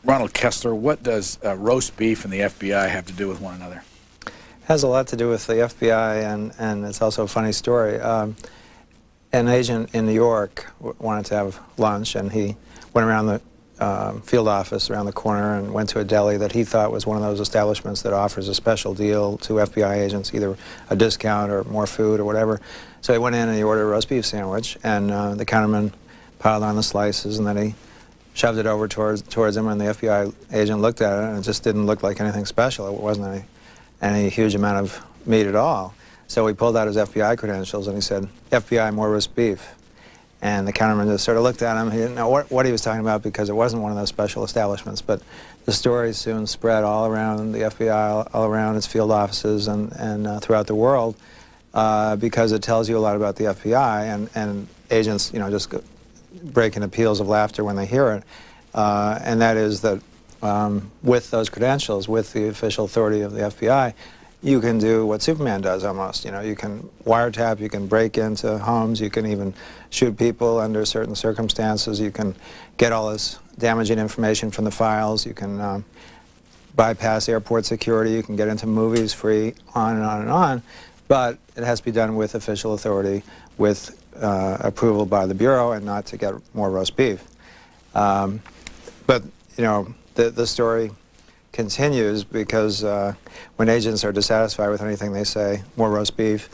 Ronald Kessler, what does roast beef and the FBI have to do with one another? Has a lot to do with the FBI, and it's also a funny story. An agent in New York wanted to have lunch, and he went around the field office around the corner and went to a deli that he thought was one of those establishments that offers a special deal to FBI agents, either a discount or more food or whatever. So he went in and he ordered a roast beef sandwich, and the counterman piled on the slices, and then he shoved it over towards him, and the FBI agent looked at it, and it just didn't look like anything special. It wasn't any huge amount of meat at all. So he pulled out his FBI credentials and he said, "FBI, more roast beef." And the counterman just sort of looked at him. He didn't know what he was talking about because it wasn't one of those special establishments. But the story soon spread all around the FBI, all around its field offices and throughout the world because it tells you a lot about the FBI, and agents, you know, just break into peals of laughter when they hear it. And that is that with those credentials, with the official authority of the FBI, you can do what Superman does almost. You know, you can wiretap, you can break into homes, you can even shoot people under certain circumstances, you can get all this damaging information from the files, you can bypass airport security, you can get into movies free, on and on and on. But it has to be done with official authority, with approval by the Bureau, and not to get more roast beef. But, you know, the story continues because when agents are dissatisfied with anything they say, more roast beef,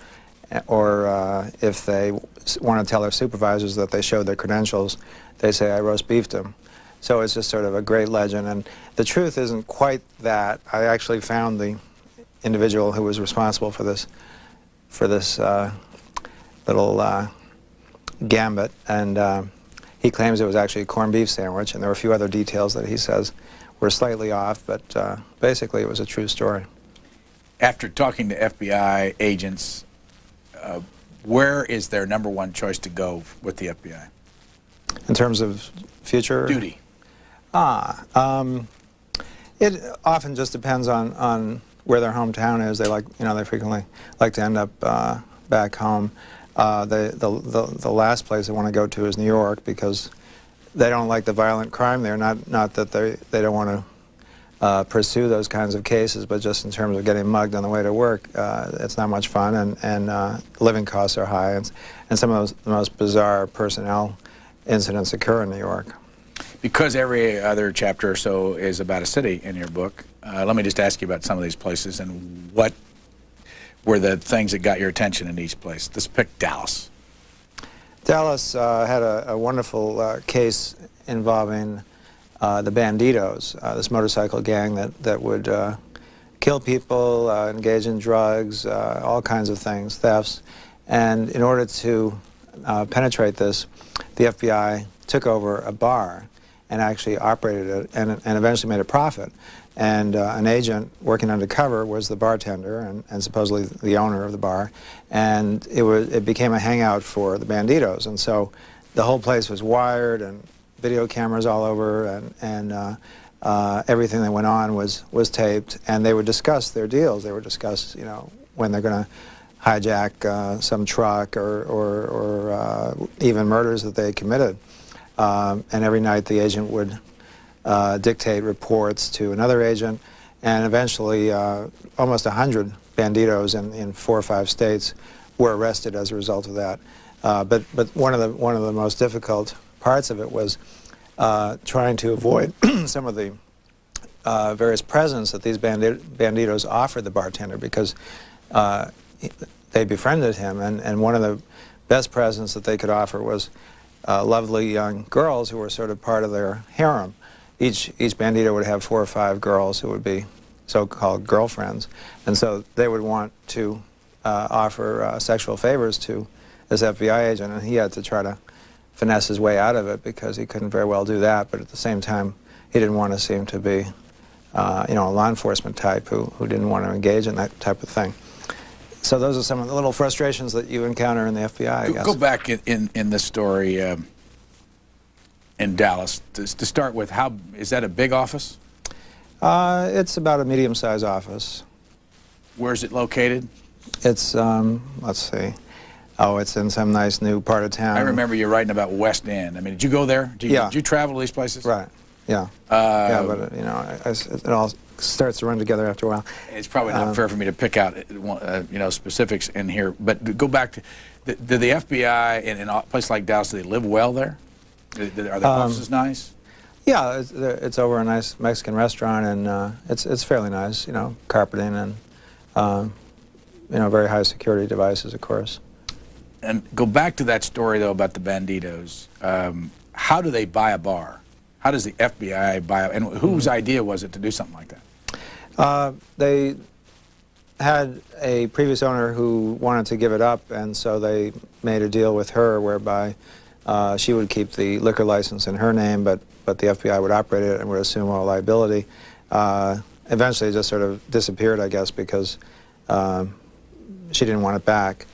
or if they want to tell their supervisors that they showed their credentials, they say, "I roast beefed them." So it's just sort of a great legend, and the truth isn't quite that. I actually found the individual who was responsible for this little gambit, and he claims it was actually a corned beef sandwich, and there were a few other details that he says were slightly off, but basically it was a true story. After talking to FBI agents, where is their #1 choice to go with the FBI? In terms of future duty? It often just depends on where their hometown is. They they frequently like to end up back home. The last place they want to go to is New York because they don't like the violent crime there. Not that they don't want to pursue those kinds of cases, but just in terms of getting mugged on the way to work, it's not much fun, and living costs are high, and some of the most bizarre personnel incidents occur in New York. Because every other chapter or so is about a city in your book, let me just ask you about some of these places and what were the things that got your attention in each place. Let's pick Dallas. Dallas had a wonderful case involving the Banditos, this motorcycle gang that would kill people, engage in drugs, all kinds of things, thefts. And in order to penetrate this, the FBI took over a bar and actually operated it and eventually made a profit. And an agent working undercover was the bartender and supposedly the owner of the bar, and it became a hangout for the Banditos. And so the whole place was wired and video cameras all over, and everything that went on was taped. And they would discuss their deals. They would discuss, you know, when they're going to hijack some truck or even murders that they committed. And every night the agent would dictate reports to another agent, and eventually almost 100 Banditos in 4 or 5 states were arrested as a result of that. But one of the most difficult parts of it was trying to avoid some of the various presents that these Banditos offered the bartender, because they befriended him, and one of the best presents that they could offer was lovely young girls who were sort of part of their harem. Each Bandito would have 4 or 5 girls who would be so-called girlfriends, and so they would want to offer sexual favors to this FBI agent, and he had to try to finesse his way out of it because he couldn't very well do that, but at the same time he didn't want to seem to be you know, a law enforcement type who didn't want to engage in that type of thing. So those are some of the little frustrations that you encounter in the FBI, I guess. Go back in this story in Dallas, to start with. How is that a big office? It's about a medium-sized office. Where's it located? It's let's see. Oh, it's in some nice new part of town. I remember you writing about West End. I mean, did you go there? Yeah. Did you travel to these places? Right. Yeah. Yeah, but you know, it all starts to run together after a while. It's probably not fair for me to pick out you know, specifics in here, but go back to the FBI in a place like Dallas. Do they live well there? Are the offices nice? Yeah, it's over a nice Mexican restaurant, and it's fairly nice. You know, carpeting and you know, very high security devices, of course. And go back to that story though about the banditos. How do they buy a bar? How does the FBI buy? And whose idea was it to do something like that? They had a previous owner who wanted to give it up, and so they made a deal with her whereby she would keep the liquor license in her name, but the FBI would operate it and would assume all liability. Eventually it just sort of disappeared, I guess, because she didn't want it back.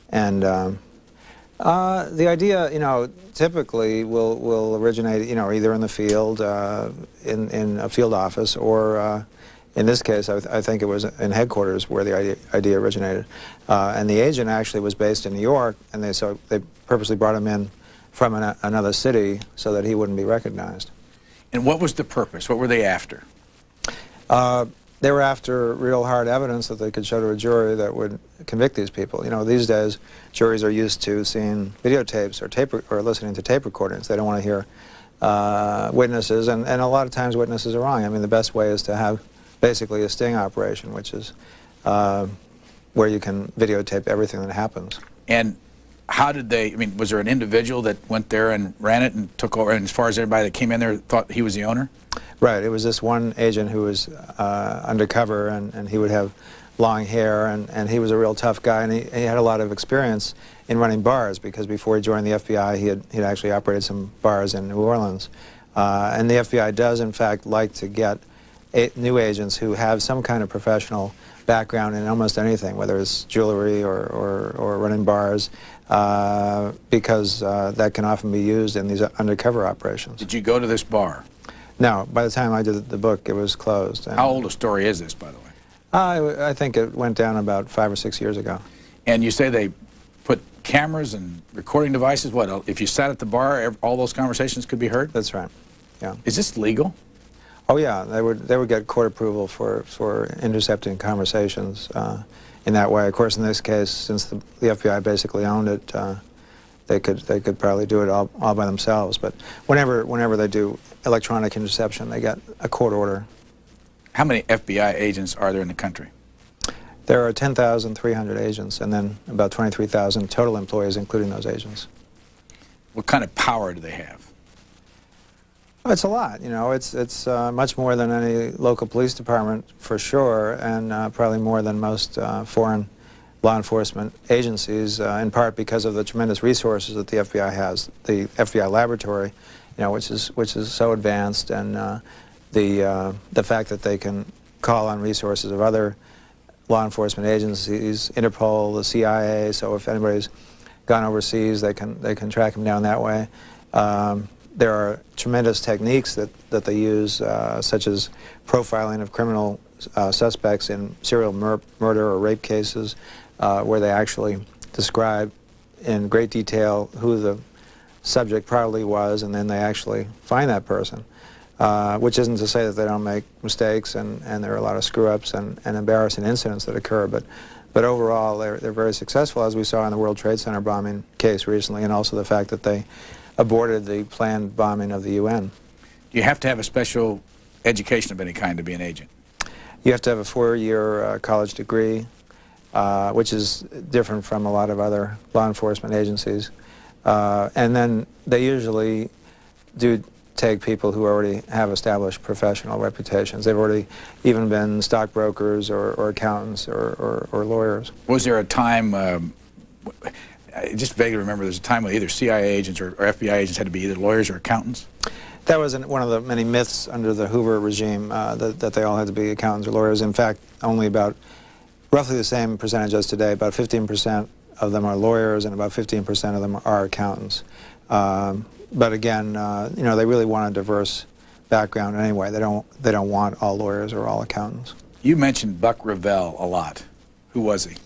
And the idea, you know, typically will originate, you know, either in the field, in a field office, or in this case, I think it was in headquarters where the idea originated. And the agent actually was based in New York, and they purposely brought him in from another city so that he wouldn't be recognized. And what was the purpose? What were they after? They were after real hard evidence that they could show to a jury that would convict these people. You know, these days, juries are used to seeing videotapes or listening to tape recordings. They don't want to hear witnesses, and a lot of times witnesses are wrong. I mean, the best way is to have basically a sting operation, which is where you can videotape everything that happens. And how did they, I mean, was there an individual that went there and ran it and took over, and as far as everybody that came in there thought he was the owner? Right, it was this one agent who was undercover, and he would have long hair, and he was a real tough guy, and he had a lot of experience in running bars, because before he joined the FBI, he'd actually operated some bars in New Orleans. And the FBI does, in fact, like to get new agents who have some kind of professional background in almost anything, whether it's jewelry or running bars, because that can often be used in these undercover operations. Did you go to this bar? No, by the time I did the book, it was closed. How old a story is this, by the way? I think it went down about 5 or 6 years ago. And you say they put cameras and recording devices. What, if you sat at the bar, all those conversations could be heard? That's right, yeah. Is this legal? Oh yeah, they would get court approval for intercepting conversations in that way. Of course, in this case, since the FBI basically owned it, they could probably do it all by themselves. But whenever they do electronic interception, they get a court order. How many FBI agents are there in the country? There are 10,300 agents, and then about 23,000 total employees, including those agents. What kind of power do they have? Well, it's a lot. You know, it's much more than any local police department for sure, and probably more than most foreign law enforcement agencies, in part because of the tremendous resources that the FBI has. The FBI laboratory, you know, which is so advanced, and the fact that they can call on resources of other law enforcement agencies, Interpol, the CIA. So if anybody's gone overseas, they can track them down that way. There are tremendous techniques that they use, such as profiling of criminal suspects in serial murder or rape cases, where they actually describe in great detail who the subject probably was, and then they actually find that person, which isn't to say that they don't make mistakes, and there are a lot of screw-ups and embarrassing incidents that occur, but overall they're very successful, as we saw in the World Trade Center bombing case recently, and also the fact that they aborted the planned bombing of the UN. Do you have to have a special education of any kind to be an agent? You have to have a 4-year college degree, which is different from a lot of other law enforcement agencies. And then they usually do take people who already have established professional reputations. They've already even been stockbrokers or accountants or lawyers. Was there a time, I just vaguely remember there's a time when either CIA agents or FBI agents had to be either lawyers or accountants? That was one of the many myths under the Hoover regime, that they all had to be accountants or lawyers. In fact, only about roughly the same percentage as today. About 15% of them are lawyers, and about 15% of them are accountants. But again, you know, they really want a diverse background anyway. They don't want all lawyers or all accountants. You mentioned Buck Revell a lot. Who was he?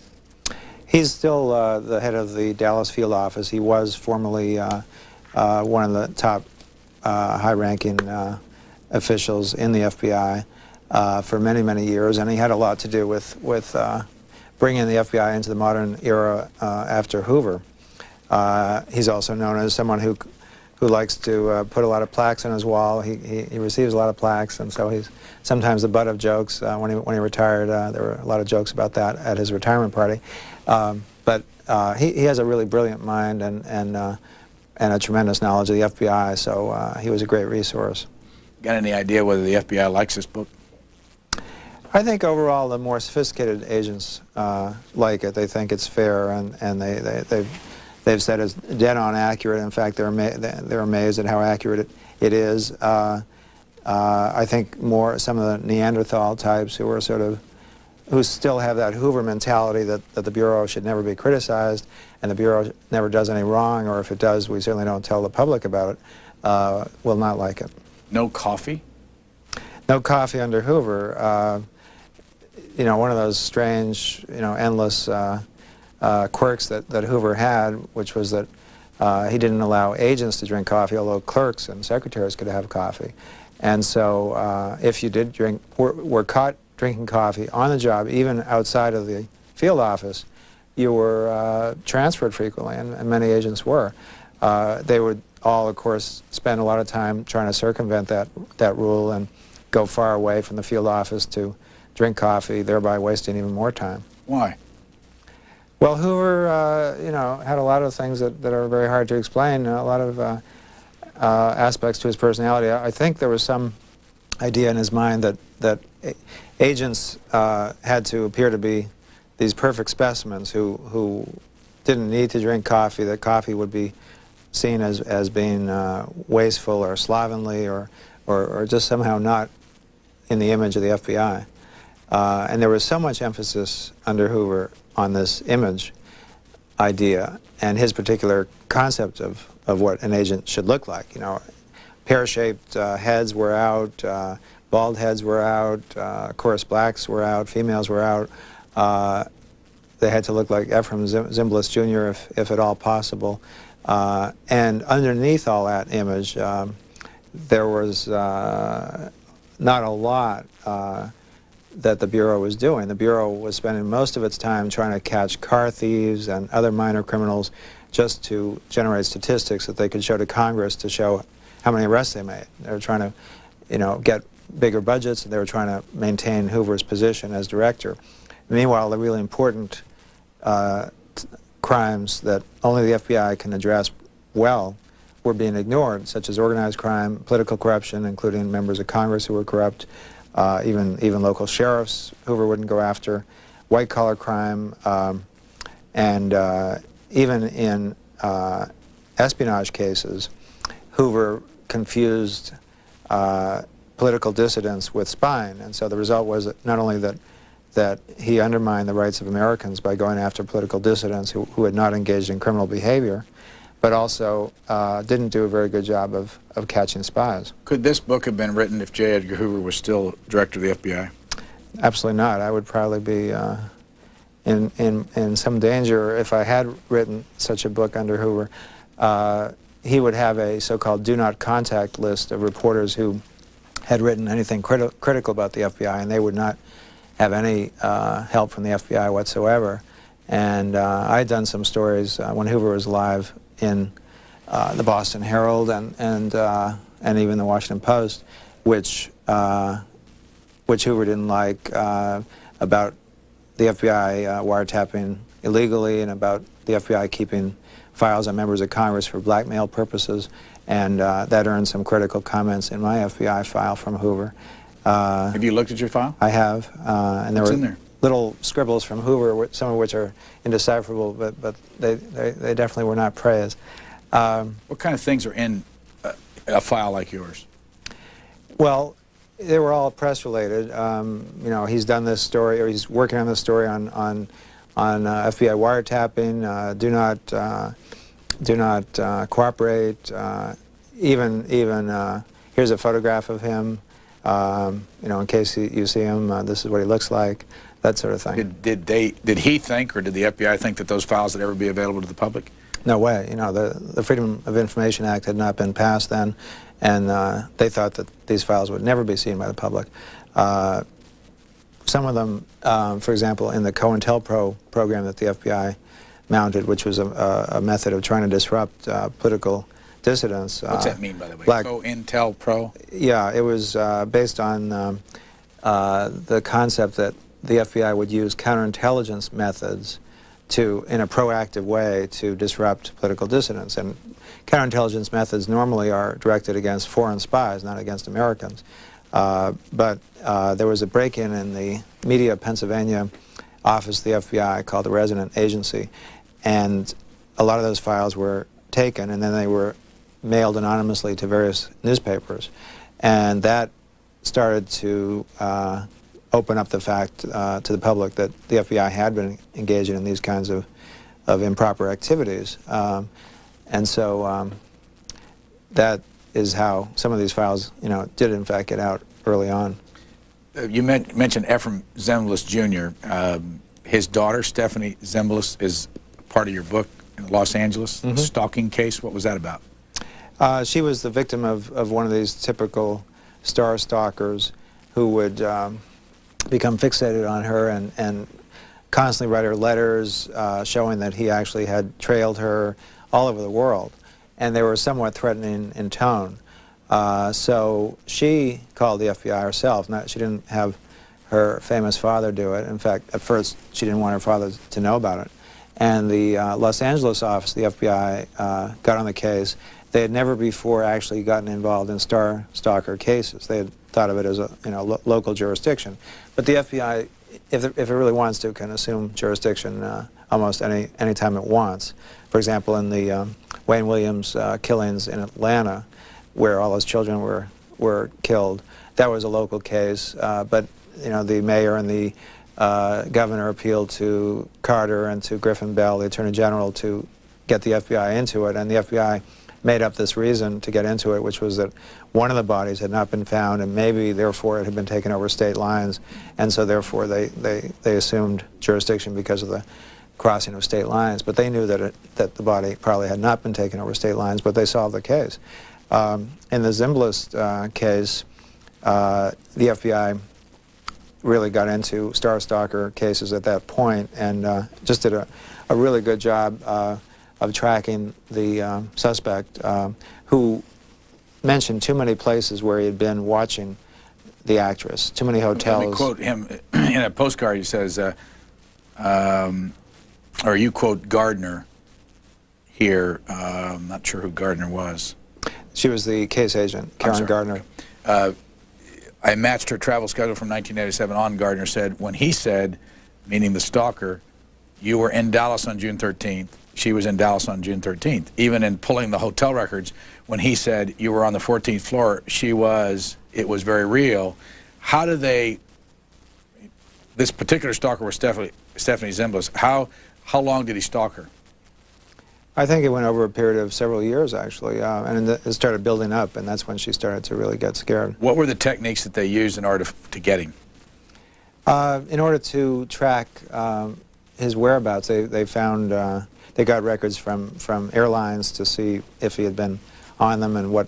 He's still the head of the Dallas field office. He was formerly one of the top high-ranking officials in the FBI for many, many years, and he had a lot to do with bringing the FBI into the modern era after Hoover. He's also known as someone who likes to put a lot of plaques on his wall. He receives a lot of plaques, and so he's sometimes the butt of jokes. When he retired, there were a lot of jokes about that at his retirement party. But he has a really brilliant mind and a tremendous knowledge of the FBI, so he was a great resource. Got any idea whether the FBI likes this book? I think overall the more sophisticated agents like it. They think it's fair, and they've said it's dead-on accurate. In fact, they're amazed at how accurate it is. I think some of the Neanderthal types who still have that Hoover mentality that the Bureau should never be criticized, and the Bureau never does any wrong, or if it does, we certainly don't tell the public about it, will not like it. No coffee? No coffee under Hoover. You know, one of those strange, endless quirks that Hoover had, which was that he didn't allow agents to drink coffee, although clerks and secretaries could have coffee. And so if you did were caught drinking coffee on the job, even outside of the field office, you were transferred frequently, and many agents were. They would all, of course, spend a lot of time trying to circumvent that rule and go far away from the field office to drink coffee, thereby wasting even more time. Why? Well, Hoover, had a lot of things that are very hard to explain, a lot of aspects to his personality. I think there was some idea in his mind that agents had to appear to be these perfect specimens who didn't need to drink coffee, that coffee would be seen as being wasteful or slovenly or just somehow not in the image of the FBI. And there was so much emphasis under Hoover on this image idea and his particular concept of what an agent should look like. Pear-shaped heads were out, bald heads were out, of course blacks were out, females were out. They had to look like Ephraim Zimbalist Jr. if at all possible. And underneath all that image, there was not a lot that the Bureau was doing. The Bureau was spending most of its time trying to catch car thieves and other minor criminals just to generate statistics that they could show to Congress to show how many arrests they made. They were trying to, get bigger budgets, and they were trying to maintain Hoover's position as director. Meanwhile, the really important crimes that only the FBI can address well were being ignored, such as organized crime, political corruption, including members of Congress who were corrupt, even local sheriffs Hoover wouldn't go after, white-collar crime, and even in espionage cases, Hoover confused political dissidents with spying, and so the result was not only that he undermined the rights of Americans by going after political dissidents who had not engaged in criminal behavior, but also didn't do a very good job of catching spies. Could this book have been written if J. Edgar Hoover was still director of the FBI? Absolutely not. I would probably be in some danger if I had written such a book under Hoover. He would have a so-called do not contact list of reporters who had written anything critical about the FBI, and they would not have any help from the FBI whatsoever. And I had done some stories when Hoover was alive in the Boston Herald and even the Washington Post, which Hoover didn't like, about the FBI wiretapping illegally and about the FBI keeping files on members of Congress for blackmail purposes, and that earned some critical comments in my FBI file from Hoover. Have you looked at your file? I have, and What's in there? Little scribbles from Hoover, some of which are indecipherable, but they definitely were not praise. What kind of things are in a file like yours? Well, they were all press-related. He's done this story, or he's working on this story on FBI wiretapping. Do not cooperate. Even here's a photograph of him. In case you see him, this is what he looks like. That sort of thing. Did he think, or did the FBI think that those files would ever be available to the public? No way. The Freedom of Information Act had not been passed then, and they thought that these files would never be seen by the public. Some of them, for example, in the COINTELPRO program that the FBI mounted, which was a method of trying to disrupt political dissidents. What's that mean, by the way? COINTELPRO? Yeah, it was based on the concept that the FBI would use counterintelligence methods in a proactive way to disrupt political dissidents. And counterintelligence methods normally are directed against foreign spies, not against Americans. But there was a break-in in the Media, Pennsylvania office of the FBI called the Resident Agency, and a lot of those files were taken and then they were mailed anonymously to various newspapers, and that started to open up the fact to the public that the FBI had been engaging in these kinds of improper activities. And so that is how some of these files, did in fact get out early on. You mentioned Ephraim Zimbalist Jr. His daughter, Stephanie Zimbalist, is part of your book in Los Angeles, the stalking case. What was that about? She was the victim of one of these typical star stalkers who would become fixated on her and constantly write her letters showing that he actually had trailed her all over the world. And they were somewhat threatening in tone. So she called the FBI herself. She didn't have her famous father do it. In fact, at first, she didn't want her father to know about it. And the Los Angeles office, the FBI, got on the case. They had never before actually gotten involved in star stalker cases. They had thought of it as a local jurisdiction. But the FBI, if it really wants to, can assume jurisdiction almost any time it wants. For example, in the Wayne Williams killings in Atlanta, where all those children were killed, that was a local case. But the mayor and the governor appealed to Carter and to Griffin Bell, the Attorney General, to get the FBI into it, and the FBI made up this reason to get into it, which was that one of the bodies had not been found, and maybe therefore it had been taken over state lines, and so therefore they assumed jurisdiction because of the crossing of state lines. But they knew that the body probably had not been taken over state lines, but they solved the case. In the Zimbalist case, the FBI really got into star stalker cases at that point, and just did a really good job of tracking the suspect, who mentioned too many places where he had been watching the actress, too many hotels. Let me quote him in a postcard. He says, or you quote Gardner here. I'm not sure who Gardner was. She was the case agent, Karen Gardner. I matched her travel schedule from 1987 on, Gardner said. When he said, meaning the stalker, you were in Dallas on June 13th, she was in Dallas on June 13th. Even in pulling the hotel records, when he said you were on the 14th floor, it was very real. How do they, this particular stalker was Stephanie Zimbalist, how long did he stalk her? I think it went over a period of several years, actually, and it started building up, and that's when she started to really get scared. What were the techniques that they used in order to get him? In order to track his whereabouts, they found, they got records from airlines to see if he had been on them and what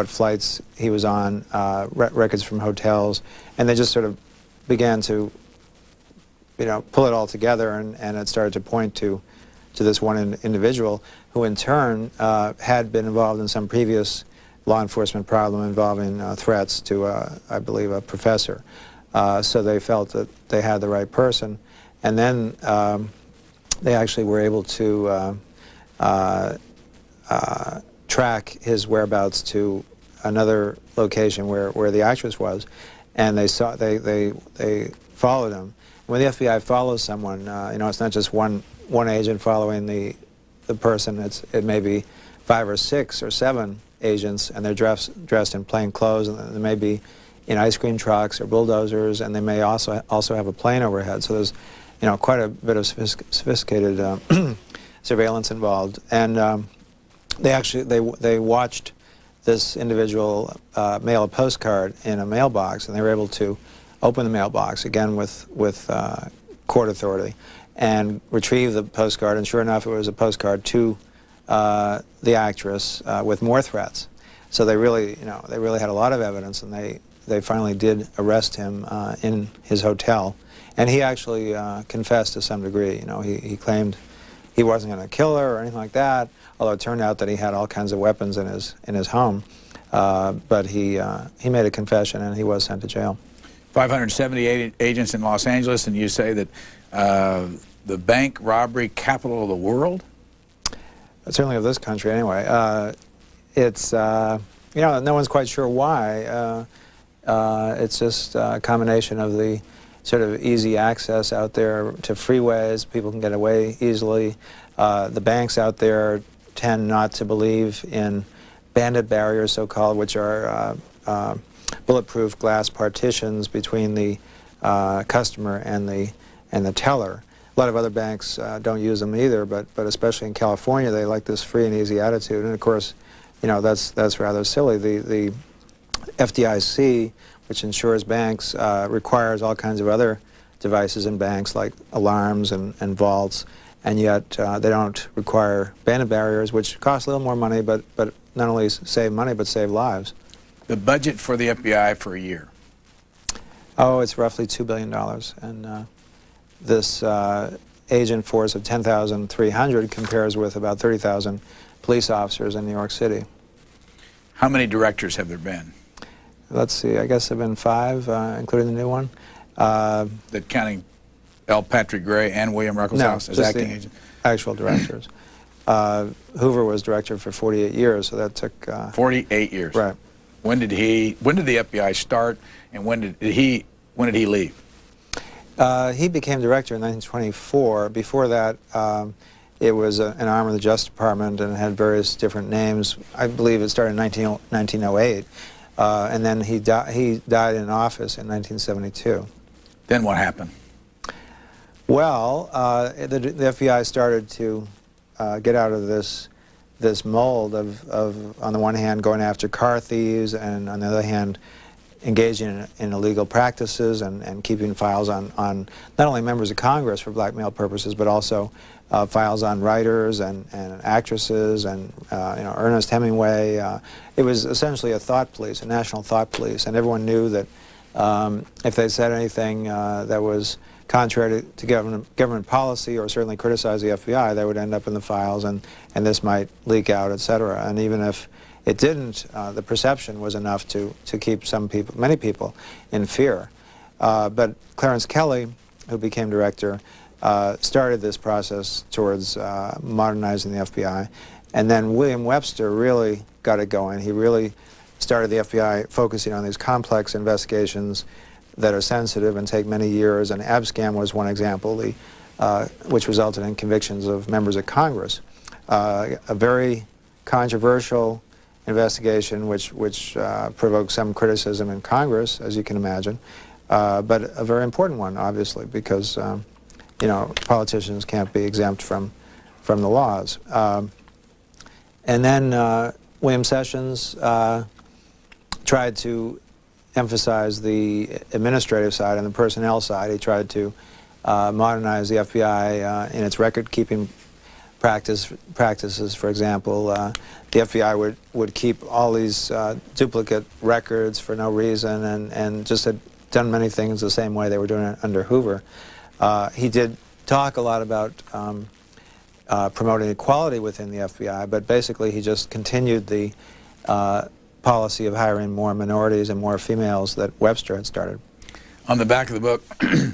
flights he was on, records from hotels, and they just sort of began to, pull it all together, and it started to point to this one individual who in turn had been involved in some previous law enforcement problem involving threats to, I believe, a professor. So they felt that they had the right person. And then they actually were able to track his whereabouts to another location where the actress was, and they followed him. When the FBI follows someone, it's not just one agent following the person. It may be 5 or 6 or 7 agents, and they're dressed in plain clothes, and they may be in ice cream trucks or bulldozers, and they may also have a plane overhead. So there's quite a bit of sophisticated surveillance involved. And they watched this individual mail a postcard in a mailbox, and they were able to open the mailbox, again with court authority, and retrieve the postcard, and sure enough it was a postcard to the actress with more threats. So they really, they really had a lot of evidence, and they finally did arrest him in his hotel. And he actually confessed to some degree. He claimed he wasn't going to kill her or anything like that, although it turned out that he had all kinds of weapons in his home. But he made a confession, and he was sent to jail. 578 agents in Los Angeles, and you say that the bank robbery capital of the world? Certainly of this country, anyway. It's, no one's quite sure why. It's just a combination of the sort of easy access out there to freeways. People can get away easily. The banks out there tend not to believe in bandit barriers, so-called, which are bulletproof glass partitions between the customer and the teller. A lot of other banks don't use them either, but especially in California, they like this free and easy attitude. And of course, that's rather silly. The FDIC, which insures banks, requires all kinds of other devices in banks like alarms and vaults, and yet they don't require bandit barriers, which cost a little more money, but not only save money but save lives. The budget for the FBI for a year? Oh, it's roughly $2 billion, and this agent force of 10,300 compares with about 30,000 police officers in New York City. How many directors have there been? Let's see, I guess there have been 5, including the new one. That counting L. Patrick Gray and William Ruckelshaus as acting agents? Actual directors. Hoover was director for 48 years, so that took... 48 years. Right. When did the FBI start, and when did he leave? He became director in 1924. Before that, it was an arm of the Justice Department and had various different names. I believe it started in 1908, and then he died in office in 1972. Then what happened? Well, the FBI started to get out of this mold of, on the one hand, going after car thieves, and on the other hand, engaging in illegal practices and keeping files on not only members of Congress for blackmail purposes, but also files on writers and actresses and Ernest Hemingway. It was essentially a thought police, a national thought police, and everyone knew that if they said anything that was contrary to government policy or certainly criticized the FBI, they would end up in the files, and this might leak out, etc. And even if it didn't, the perception was enough to keep many people in fear. But Clarence Kelly, who became director, started this process towards modernizing the FBI. And then William Webster really got it going. He really started the FBI focusing on these complex investigations that are sensitive and take many years, and Abscam was one example, which resulted in convictions of members of Congress. A very controversial investigation which provoked some criticism in Congress, as you can imagine, but a very important one, obviously, because politicians can't be exempt from the laws. And then William Sessions tried to emphasize the administrative side and the personnel side. He tried to modernize the FBI in its record-keeping practices. For example, the FBI would keep all these duplicate records for no reason, and just had done many things the same way they were doing it under Hoover. He did talk a lot about promoting equality within the FBI, but basically he just continued the policy of hiring more minorities and more females that Webster had started. On the back of the book, it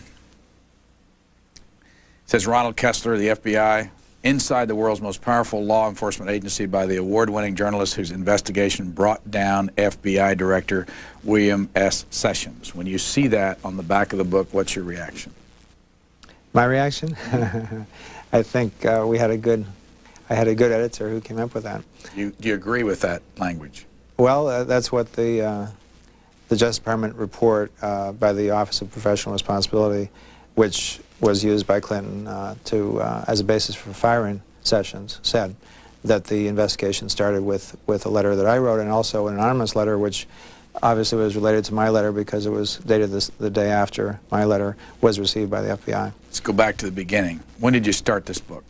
says Ronald Kessler, the FBI, inside the world's most powerful law enforcement agency by the award-winning journalist whose investigation brought down FBI Director William S. Sessions. When you see that on the back of the book, what's your reaction? My reaction? I think I had a good editor who came up with that. Do you agree with that language? Well, that's what the Justice Department report by the Office of Professional Responsibility, which was used by Clinton as a basis for firing Sessions, said that the investigation started with a letter that I wrote, and also an anonymous letter, which obviously was related to my letter because it was dated the day after my letter was received by the FBI. Let's go back to the beginning. When did you start this book?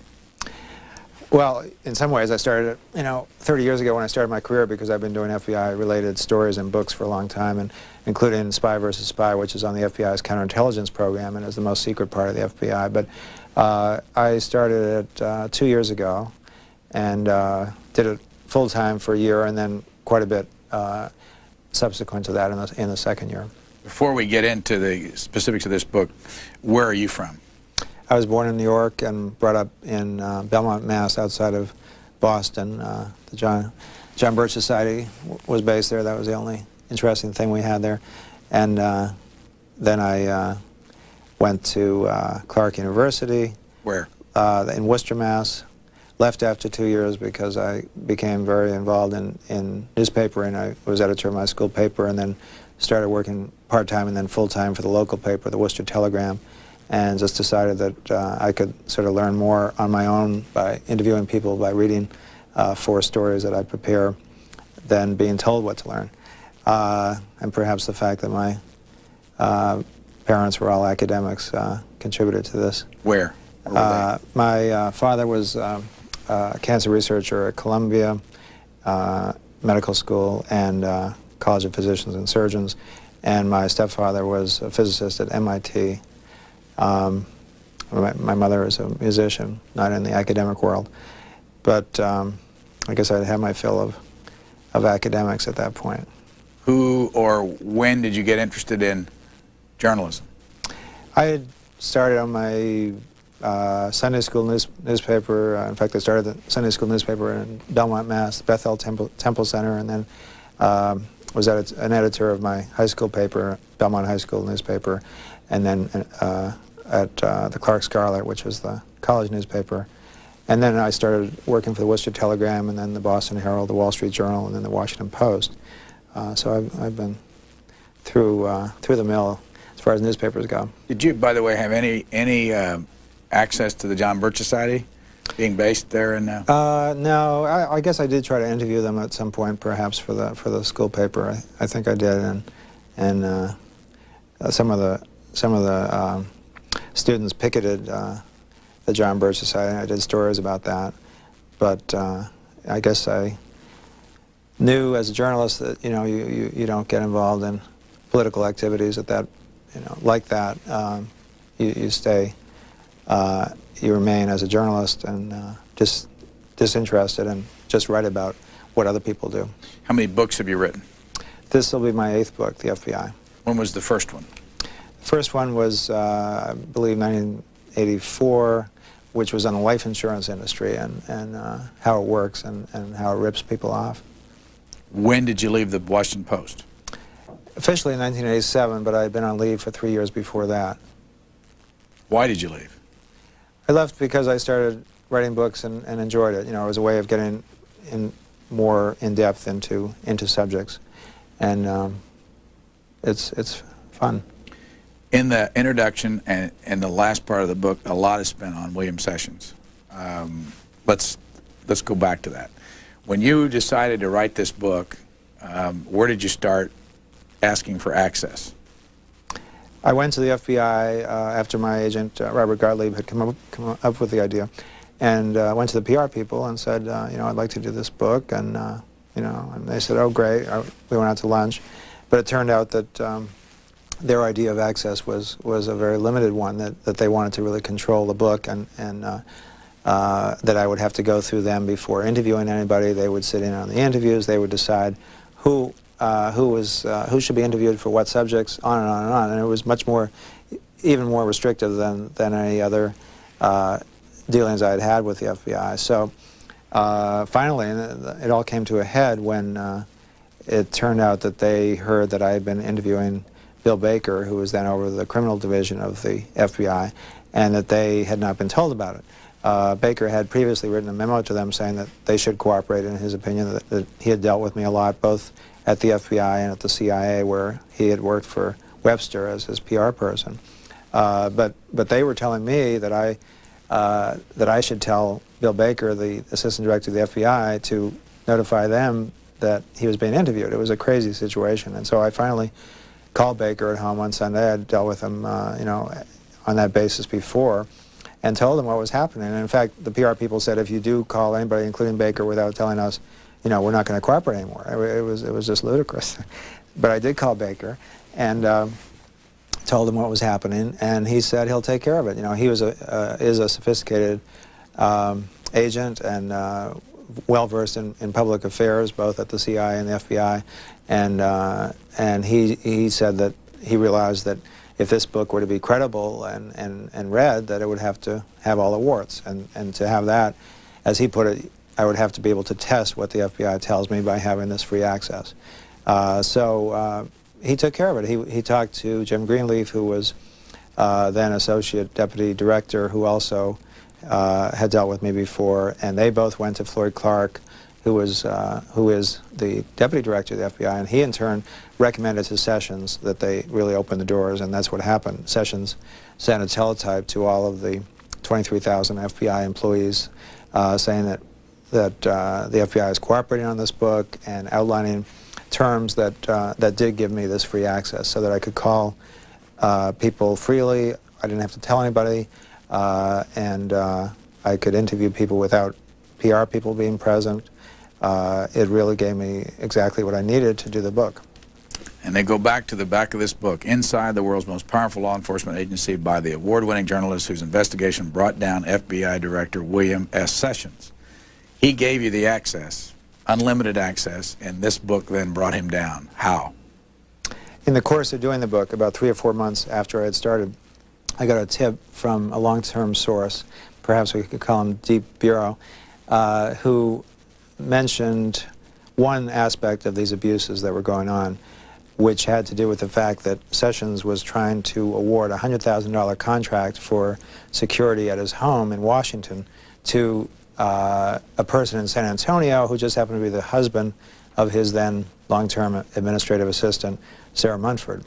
Well, in some ways, I started, 30 years ago when I started my career, because I've been doing FBI-related stories and books for a long time, and including Spy versus Spy, which is on the FBI's counterintelligence program and is the most secret part of the FBI. But I started it 2 years ago and did it full-time for a year, and then quite a bit subsequent to that in the second year. Before we get into the specifics of this book, where are you from? I was born in New York and brought up in Belmont, Mass, outside of Boston. The John Birch Society was based there. That was the only interesting thing we had there. And then I went to Clark University. Where? In Worcester, Mass. Left after 2 years because I became very involved in newspaper, and I was editor of my school paper, and then started working part-time and then full-time for the local paper, the Worcester Telegram, and just decided that I could sort of learn more on my own by interviewing people, by reading for stories that I prepare, than being told what to learn. And perhaps the fact that my parents were all academics contributed to this. Where? My father was a cancer researcher at Columbia Medical School and College of Physicians and Surgeons, and my stepfather was a physicist at MIT. My mother is a musician, not in the academic world, but I guess I had my fill of academics at that point. Who or when did you get interested in journalism? I had started on my Sunday school newspaper. In fact, I started the Sunday school newspaper in Belmont, Mass, Bethel Temple Center, and then was an editor of my high school paper, Belmont High School newspaper, and then at the Clark Scarlet, which was the college newspaper. And then I started working for the Worcester Telegram, and then the Boston Herald, the Wall Street Journal, and then the Washington Post. So I've been through the mill as far as newspapers go. Did you, by the way, have any access to the John Birch Society, being based there in? No, I guess I did try to interview them at some point, perhaps for the school paper. I think I did, and some of the students picketed the John Birch Society. I did stories about that, but I guess I knew as a journalist that you don't get involved in political activities at that like that. You stay, you remain as a journalist and just disinterested and just write about what other people do. How many books have you written? This will be my 8th book, The FBI. When was the first one? The first one was, I believe, 1984, which was on the life insurance industry and how it works and how it rips people off. When did you leave the Washington Post? Officially in 1987, but I had been on leave for 3 years before that. Why did you leave? I left because I started writing books and enjoyed it. It was a way of getting more in depth into subjects, and it's fun. In the introduction and in the last part of the book, a lot is spent on William Sessions. Let's go back to that. When you decided to write this book, where did you start asking for access? I went to the FBI after my agent, Robert Gottlieb, had come up with the idea, and went to the PR people and said, I'd like to do this book, and and they said, oh, great. We went out to lunch, but it turned out that their idea of access was a very limited one, that they wanted to really control the book, and that I would have to go through them before interviewing anybody. They would sit in on the interviews. They would decide who should be interviewed for what subjects, on and on and on. And it was much more, even more restrictive than any other dealings I had had with the FBI. So finally, it all came to a head when it turned out that they heard that I had been interviewing Bill Baker, who was then over the criminal division of the FBI, and that they had not been told about it. Baker had previously written a memo to them saying that they should cooperate, in his opinion, that he had dealt with me a lot, both at the FBI and at the CIA, where he had worked for Webster as his PR person. But they were telling me that I should tell Bill Baker, the assistant director of the FBI, to notify them that he was being interviewed. It was a crazy situation, and so I finally called Baker at home one Sunday. I had dealt with him, on that basis before, and told him what was happening. And in fact, the PR people said, if you do call anybody, including Baker, without telling us, you know, we're not going to cooperate anymore. It was just ludicrous. But I did call Baker and told him what was happening, and he said he'll take care of it. You know, he was is a sophisticated agent and well versed in public affairs, both at the CIA and the FBI, and he said that he realized that if this book were to be credible and read, that it would have to have all the warts, and to have that, as he put it, I would have to be able to test what the FBI tells me by having this free access. So he took care of it. He talked to Jim Greenleaf, who was then Associate Deputy Director, who also had dealt with me before, and they both went to Floyd Clark, who is the Deputy Director of the FBI, and he in turn recommended to Sessions that they really open the doors, and that's what happened. Sessions sent a teletype to all of the 23,000 FBI employees saying that the FBI is cooperating on this book and outlining terms that did give me this free access so that I could call people freely. I didn't have to tell anybody, and I could interview people without PR people being present. It really gave me exactly what I needed to do the book. And they go back to the back of this book, Inside the World's Most Powerful Law Enforcement Agency by the award-winning journalist whose investigation brought down FBI Director William S. Sessions. He gave you the access, unlimited access, and this book then brought him down. How? In the course of doing the book, about 3 or 4 months after I had started, I got a tip from a long-term source, perhaps we could call him Deep Bureau, who mentioned one aspect of these abuses that were going on, which had to do with the fact that Sessions was trying to award a $100,000 contract for security at his home in Washington to a person in San Antonio who just happened to be the husband of his then long-term administrative assistant, Sarah Munford.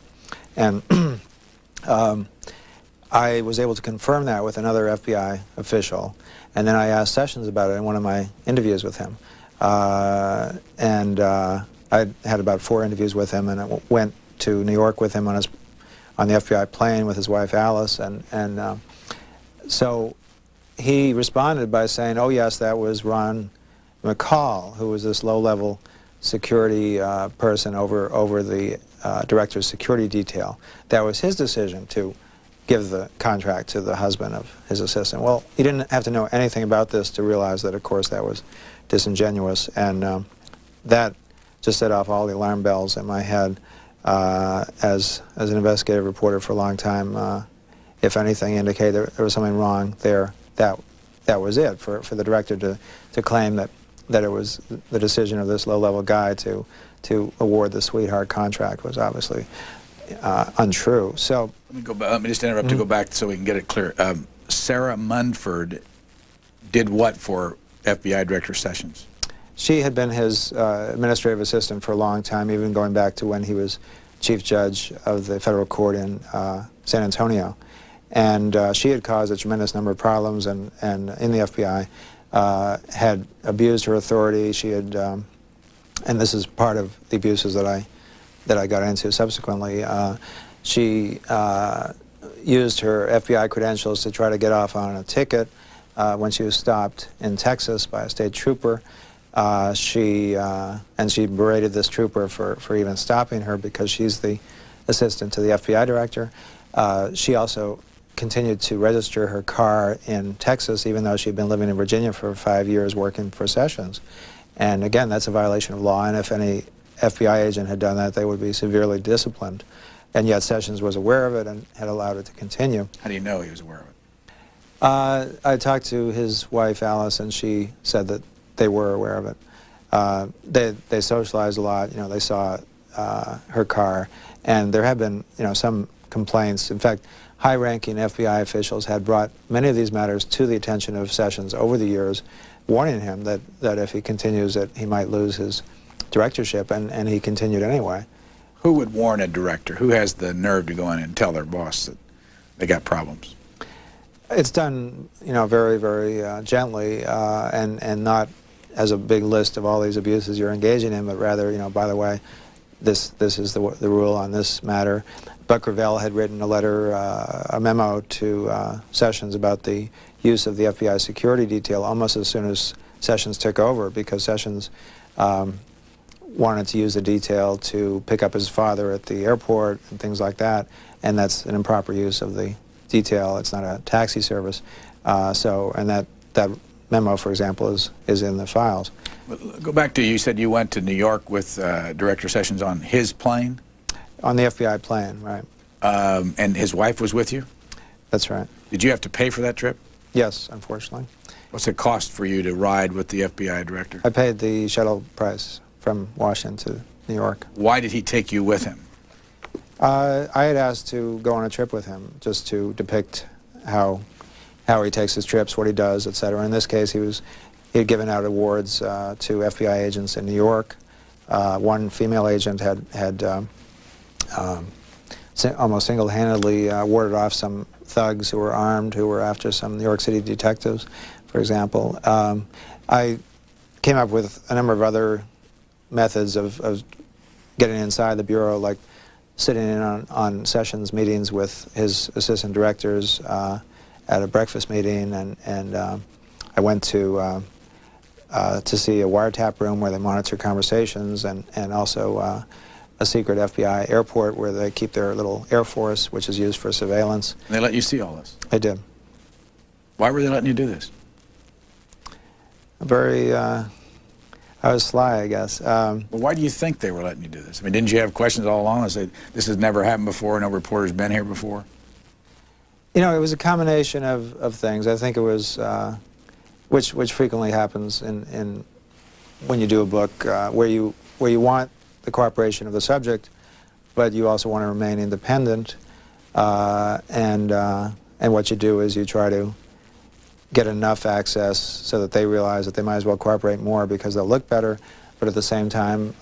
And I was able to confirm that with another FBI official, and then I asked Sessions about it in one of my interviews with him. I had about 4 interviews with him, and I went to New York with him on the FBI plane with his wife Alice, and so he responded by saying, "Oh yes, that was Ron McCall, who was this low-level security person over the director's security detail. That was his decision to give the contract to the husband of his assistant." Well, he didn't have to know anything about this to realize that, of course, that was disingenuous, and that just set off all the alarm bells in my head. As an investigative reporter for a long time, if anything indicated there was something wrong there, that was it. For the director to claim that it was the decision of this low-level guy to award the sweetheart contract was obviously untrue. So let me just interrupt to go back so we can get it clear. Sarah Munford did what for FBI Director Sessions? She had been his administrative assistant for a long time, even going back to when he was chief judge of the federal court in San Antonio. And she had caused a tremendous number of problems and in the FBI, had abused her authority. She had, and this is part of the abuses that I got into subsequently. She used her FBI credentials to try to get off on a ticket when she was stopped in Texas by a state trooper. And she berated this trooper for even stopping her because she's the assistant to the FBI director. She also continued to register her car in Texas even though she'd been living in Virginia for 5 years working for Sessions. And again, that's a violation of law, and if any FBI agent had done that, they would be severely disciplined. And yet Sessions was aware of it and had allowed it to continue. How do you know he was aware of it? I talked to his wife, Alice, and she said that they were aware of it. They socialized a lot. You know, they saw her car, and there have been, you know, some complaints. In fact, high-ranking FBI officials had brought many of these matters to the attention of Sessions over the years, warning him that if he continues that he might lose his directorship, and he continued anyway. Who would warn a director? Who has the nerve to go in and tell their boss that they got problems? It's done, you know, very, very gently, and not as a big list of all these abuses you're engaging in, but rather, you know, by the way, this is the rule on this matter. Buck Revell had written a letter, a memo to Sessions about the use of the FBI security detail almost as soon as Sessions took over, because Sessions wanted to use the detail to pick up his father at the airport and things like that, and that's an improper use of the detail. It's not a taxi service. And that memo, for example, is in the files. Go back to, you said you went to New York with Director Sessions on his plane? On the FBI plane, right. And his wife was with you? That's right. Did you have to pay for that trip? Yes, unfortunately. What's it cost for you to ride with the FBI director? I paid the shuttle price from Washington to New York. Why did he take you with him? I had asked to go on a trip with him, just to depict how he takes his trips, what he does, etc. In this case, he had given out awards to FBI agents in New York. One female agent had almost single-handedly warded off some thugs who were armed, who were after some New York City detectives, for example. I came up with a number of other methods of getting inside the Bureau, like sitting in on Sessions meetings with his assistant directors at a breakfast meeting, and I went to see a wiretap room where they monitor conversations, and also a secret FBI airport where they keep their little Air Force, which is used for surveillance. And they let you see all this? They did. Why were they letting you do this? I was sly, I guess. Well, why do you think they were letting you do this? I mean, didn't you have questions all along that said, this has never happened before, no reporter's been here before? You know, it was a combination of things. I think it was, which frequently happens when you do a book, where you want the cooperation of the subject, but you also want to remain independent, and what you do is you try to get enough access so that they realize that they might as well cooperate more because they'll look better, but at the same time,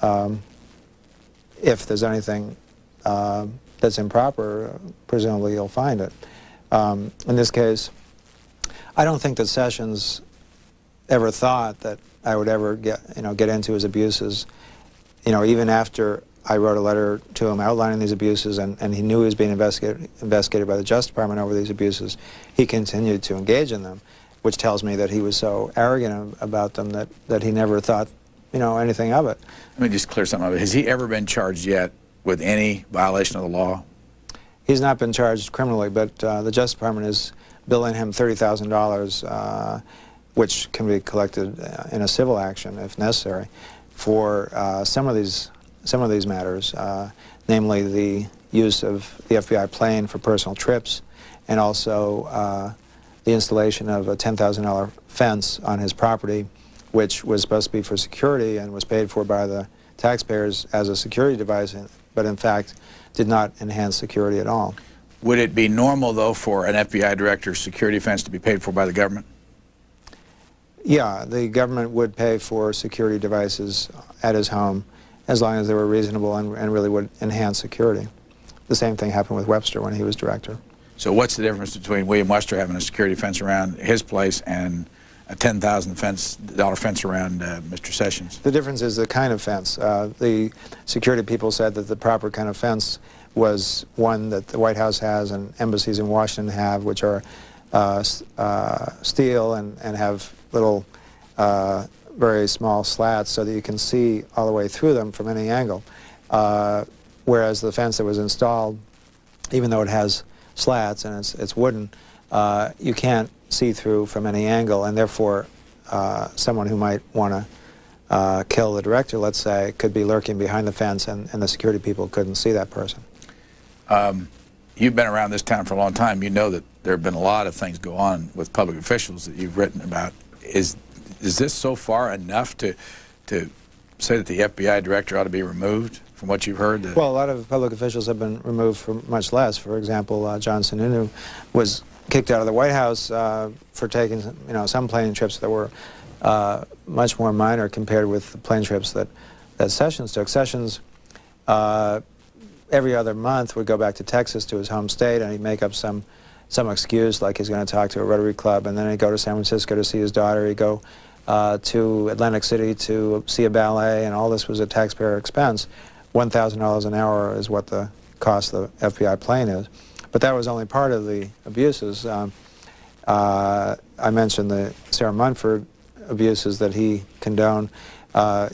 if there's anything that's improper, presumably you'll find it. In this case, I don't think that Sessions ever thought that I would ever get into his abuses. You know, even after I wrote a letter to him outlining these abuses, and he knew he was being investigated by the Justice Department over these abuses, he continued to engage in them, which tells me that he was so arrogant about them that he never thought, anything of it. Let me just clear something up. Has he ever been charged yet with any violation of the law? He's not been charged criminally, but the Justice Department is billing him $30,000, which can be collected in a civil action if necessary, for some of these matters, namely the use of the FBI plane for personal trips, and also the installation of a $10,000 fence on his property, which was supposed to be for security and was paid for by the taxpayers as a security device, but in fact did not enhance security at all. Would it be normal, though, for an FBI director's security fence to be paid for by the government? Yeah, the government would pay for security devices at his home as long as they were reasonable and really would enhance security. The same thing happened with Webster when he was director. So what's the difference between William Webster having a security fence around his place and a $10,000 fence around Mr. Sessions? The difference is the kind of fence. The security people said that the proper kind of fence was one that the White House has and embassies in Washington have, which are steel and have little very small slats so that you can see all the way through them from any angle. Whereas the fence that was installed, even though it has slats and it's wooden, you can't see through from any angle, and therefore someone who might want to kill the director, let's say, could be lurking behind the fence, and the security people couldn't see that person. You've been around this town for a long time. You know that there have been a lot of things go on with public officials that you've written about. Is this so far enough to say that the FBI director ought to be removed from what you've heard? Well, a lot of public officials have been removed for much less. For example, John Sununu was kicked out of the White House for taking some plane trips that were much more minor compared with the plane trips that Sessions took. Sessions every other month would go back to Texas to his home state, and he'd make up some excuse, like he's going to talk to a Rotary Club, and then he'd go to San Francisco to see his daughter. He'd go to Atlantic City to see a ballet, and all this was at taxpayer expense. $1,000 an hour is what the cost of the FBI plane is. But that was only part of the abuses. I mentioned the Sarah Munford abuses that he condoned.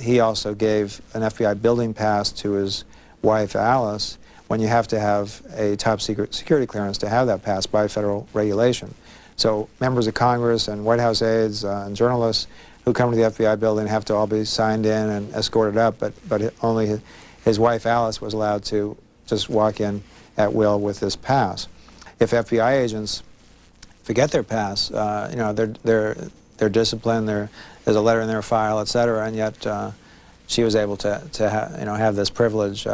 He also gave an FBI building pass to his wife, Alice, when you have to have a top secret security clearance to have that pass by federal regulation. So members of Congress and White House aides and journalists who come to the FBI building have to all be signed in and escorted up, but only his wife, Alice, was allowed to just walk in at will with this pass. If FBI agents forget their pass, you know, they're disciplined, there's a letter in their file, etc., and yet she was able to have this privilege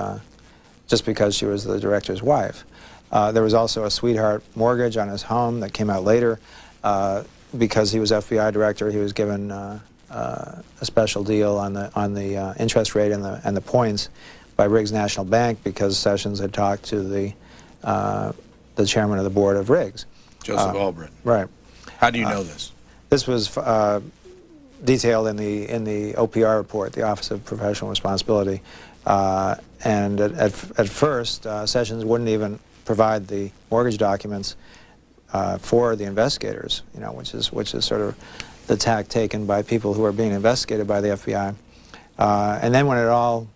just because she was the director's wife. There was also a sweetheart mortgage on his home that came out later. Because he was FBI director, he was given a special deal on the interest rate and the points by Riggs National Bank because Sessions had talked to the chairman of the board of Riggs. Joseph Albrecht. Right. How do you know this? This was detailed in the OPR report, the Office of Professional Responsibility, and at first Sessions wouldn't even provide the mortgage documents for the investigators, you know, which is sort of the tack taken by people who are being investigated by the FBI. And then when it all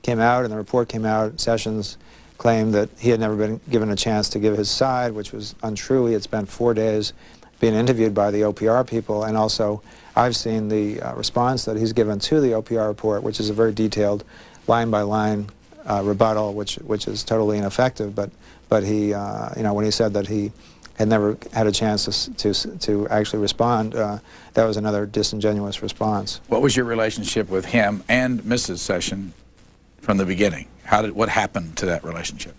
came out and the report came out, Sessions claimed that he had never been given a chance to give his side, which was untrue. He had spent 4 days being interviewed by the OPR people, and also I've seen the response that he's given to the OPR report, which is a very detailed line-by-line rebuttal, which is totally ineffective. But he, you know, when he said that he had never had a chance to actually respond, that was another disingenuous response. What was your relationship with him and Mrs. Sessions from the beginning? What happened to that relationship?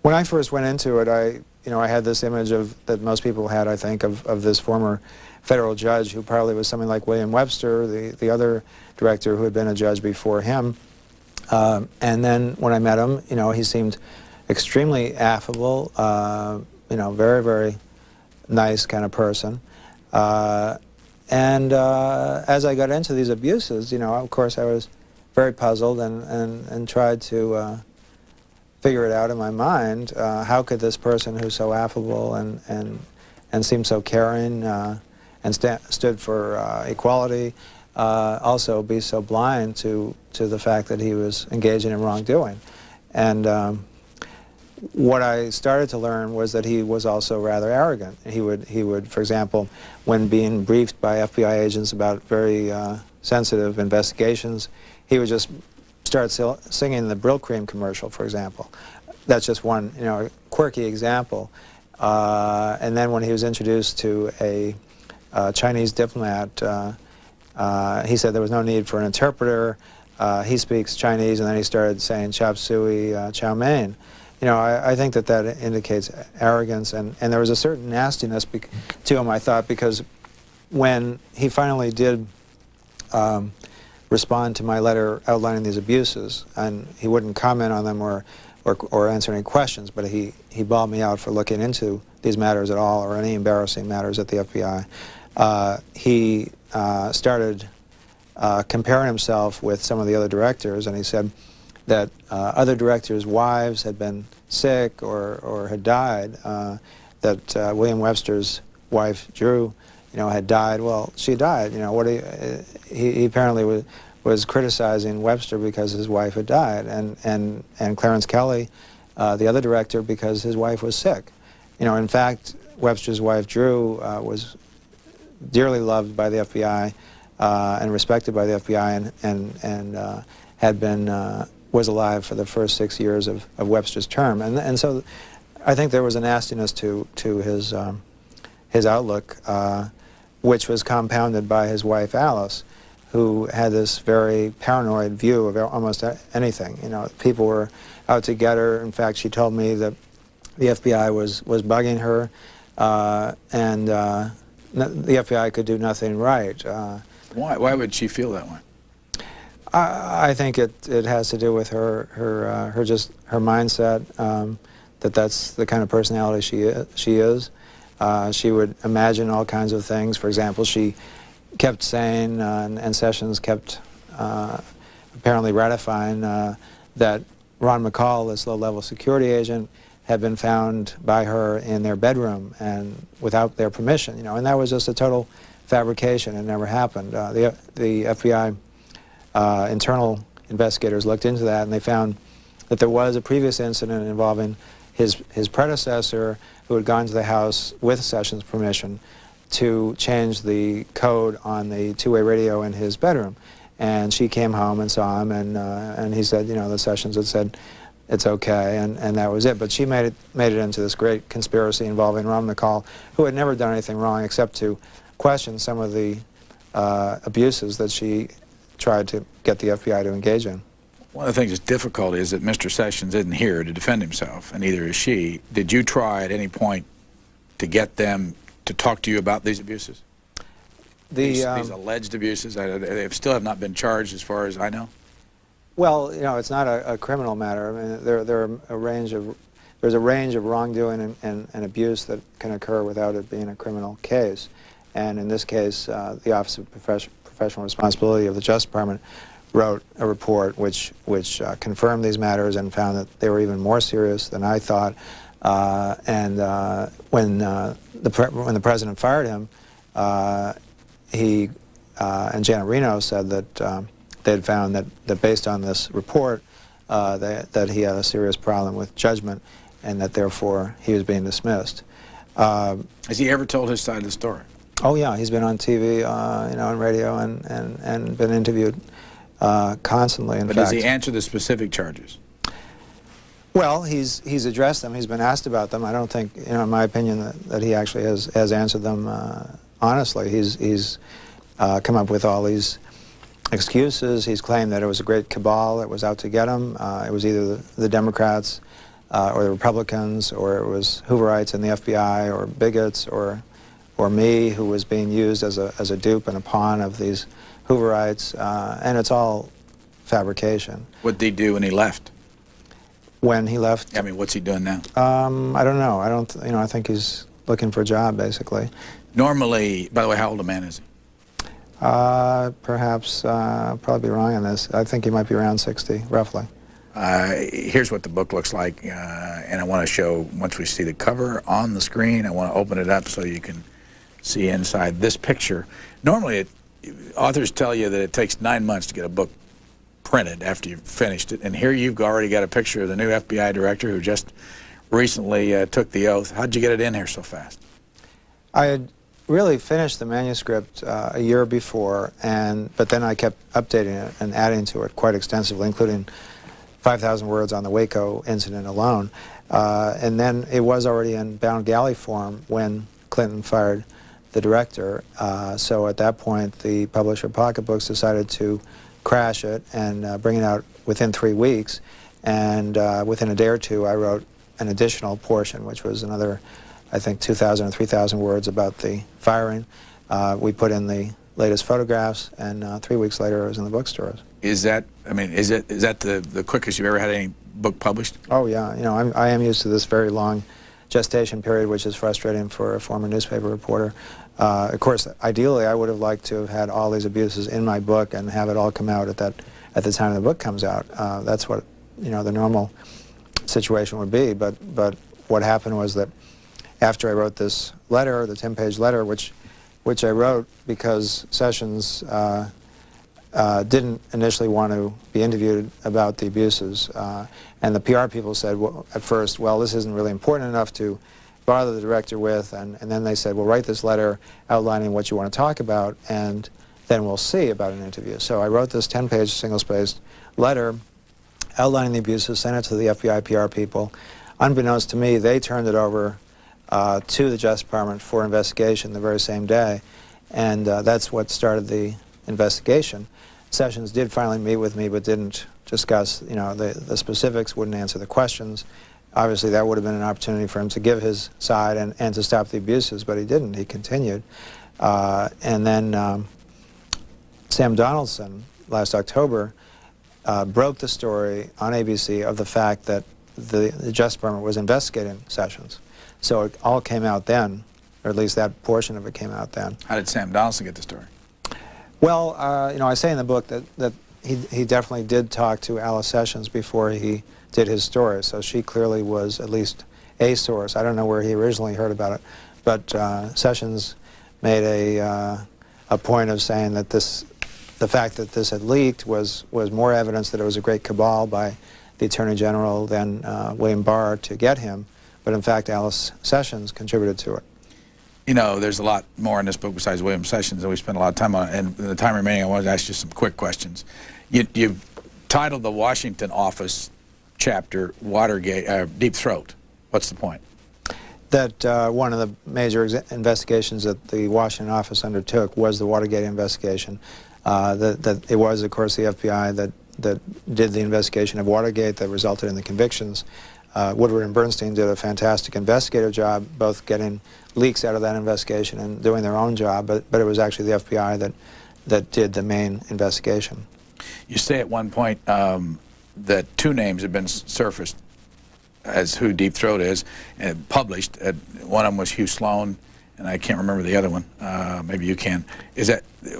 When I first went into it, I had this image that most people had, I think, of this former federal judge who probably was something like William Webster, the other director who had been a judge before him. And then when I met him, you know, he seemed extremely affable, you know, very, very nice kind of person. And as I got into these abuses, you know, of course I was very puzzled and tried to figure it out in my mind. How could this person who's so affable and seemed so caring and stood for equality also be so blind to the fact that he was engaging in wrongdoing? And what I started to learn was that he was also rather arrogant. He would, for example, when being briefed by FBI agents about very sensitive investigations, he would just start singing the Brill Cream commercial, for example. That's just one, you know, quirky example. And then when he was introduced to a Chinese diplomat, he said there was no need for an interpreter. He speaks Chinese, and then he started saying chop suey, chow mein. You know, I think that indicates arrogance, and there was a certain nastiness to him, I thought, because when he finally did respond to my letter outlining these abuses, and he wouldn't comment on them or answer any questions, but he bawled me out for looking into these matters at all or any embarrassing matters at the FBI. He started comparing himself with some of the other directors, and he said that other directors' wives had been sick or had died, that William Webster's wife, Drew, you know, had died. Well, she died. You know, he apparently was criticizing Webster because his wife had died, and Clarence Kelly, the other director, because his wife was sick. You know, in fact, Webster's wife, Drew, was dearly loved by the FBI and respected by the FBI, and had been was alive for the first 6 years of Webster's term, and so I think there was a nastiness to his outlook, which was compounded by his wife Alice, who had this very paranoid view of almost anything. You know, people were out to get her. In fact, she told me that the FBI was bugging her, and the FBI could do nothing right. Why would she feel that way? I think it has to do with her mindset, that's the kind of personality she is. She would imagine all kinds of things. For example, she kept saying, and Sessions kept apparently ratifying, that Ron McCall, this low-level security agent, had been found by her in their bedroom and without their permission, you know, and that was just a total fabrication. It never happened. The FBI internal investigators looked into that, and they found that there was a previous incident involving his predecessor, who had gone to the house with Sessions' permission to change the code on the two-way radio in his bedroom. And she came home and saw him, and he said, you know, the Sessions had said it's okay, and that was it. But she made it into this great conspiracy involving Ron McCall, who had never done anything wrong except to question some of the abuses that she tried to get the FBI to engage in. One of the things that's difficult is that Mr. Sessions isn't here to defend himself, and neither is she. Did you try at any point to get them to talk to you about these abuses? These alleged abuses? They still have not been charged as far as I know? Well, you know, it's not a criminal matter. I mean, there's a range of wrongdoing and abuse that can occur without it being a criminal case. And in this case, the Office of Professional Responsibility of the Justice Department wrote a report which confirmed these matters and found that they were even more serious than I thought. When the president fired him, he and Janet Reno said that they had found that based on this report that he had a serious problem with judgment, and that therefore he was being dismissed. Has he ever told his side of the story? Oh yeah, he's been on TV, you know, on radio, and been interviewed constantly. In fact, does he answer the specific charges? Well, he's addressed them. He's been asked about them. I don't think, you know, in my opinion, that he actually has answered them honestly. He's come up with all these excuses. He's claimed that it was a great cabal that was out to get him. It was either the Democrats or the Republicans, or it was Hooverites in the FBI, or bigots, or me, who was being used as a dupe and a pawn of these Hooverites, and it's all fabrication. What did he do when he left? When he left? I mean, what's he doing now? I don't know. You know, I think he's looking for a job, basically. Normally, by the way, how old a man is he? Perhaps, I'll probably be wrong on this. I think he might be around 60, roughly. Here's what the book looks like, and I want to show, once we see the cover on the screen, I want to open it up so you can see inside this picture. Normally, authors tell you that it takes 9 months to get a book printed after you've finished it, and here you've already got a picture of the new FBI director who just recently took the oath. How'd you get it in here so fast? I had really finished the manuscript a year before, but then I kept updating it and adding to it quite extensively, including 5,000 words on the Waco incident alone. And then it was already in bound galley form when Clinton fired the director. So at that point, the publisher Pocket Books decided to crash it and bring it out within 3 weeks. And within a day or two, I wrote an additional portion, which was another, I think, 2,000 or 3,000 words about the firing. We put in the latest photographs, and 3 weeks later, it was in the bookstores. Is that, I mean, is that the quickest you've ever had any book published? Oh yeah, you know, I am used to this very long gestation period, which is frustrating for a former newspaper reporter. Of course, ideally, I would have liked to have had all these abuses in my book and have it all come out at the time the book comes out. That's what, you know, the normal situation would be. But what happened was that after I wrote this letter, the 10-page letter, which I wrote because Sessions didn't initially want to be interviewed about the abuses, and the PR people said, well, at first, well, this isn't really important enough to bother the director with, and then they said, well, write this letter outlining what you want to talk about, and then we'll see about an interview. So I wrote this 10-page single-spaced letter outlining the abuses, sent it to the FBI PR people. Unbeknownst to me, they turned it over to the Justice Department for investigation the very same day, and that's what started the investigation. Sessions did finally meet with me, but didn't discuss, you know, the specifics, wouldn't answer the questions. Obviously, that would have been an opportunity for him to give his side and to stop the abuses, but he didn't. He continued. And then Sam Donaldson, last October, broke the story on ABC of the fact that the Justice Department was investigating Sessions. So it all came out then, or at least that portion of it came out then. How did Sam Donaldson get the story? Well, you know, I say in the book that he definitely did talk to Alice Sessions before he did his story, so she clearly was at least a source. I don't know where he originally heard about it, but Sessions made a point of saying that the fact that this had leaked was more evidence that it was a great cabal by the Attorney General than William Barr to get him, but in fact Alice Sessions contributed to it. You know, there's a lot more in this book besides William Sessions, and we spent a lot of time on it. And in the time remaining, I wanted to ask you some quick questions. You titled the Washington office chapter Watergate, Deep Throat. What's the point? That one of the major investigations that the Washington office undertook was the Watergate investigation. That it was, of course, the FBI that did the investigation of Watergate that resulted in the convictions. Woodward and Bernstein did a fantastic investigative job, both getting leaks out of that investigation and doing their own job, but it was actually the FBI that did the main investigation. You say at one point that two names have been surfaced as who Deep Throat is, and published. One of them was Hugh Sloan, and I can't remember the other one. Maybe you can.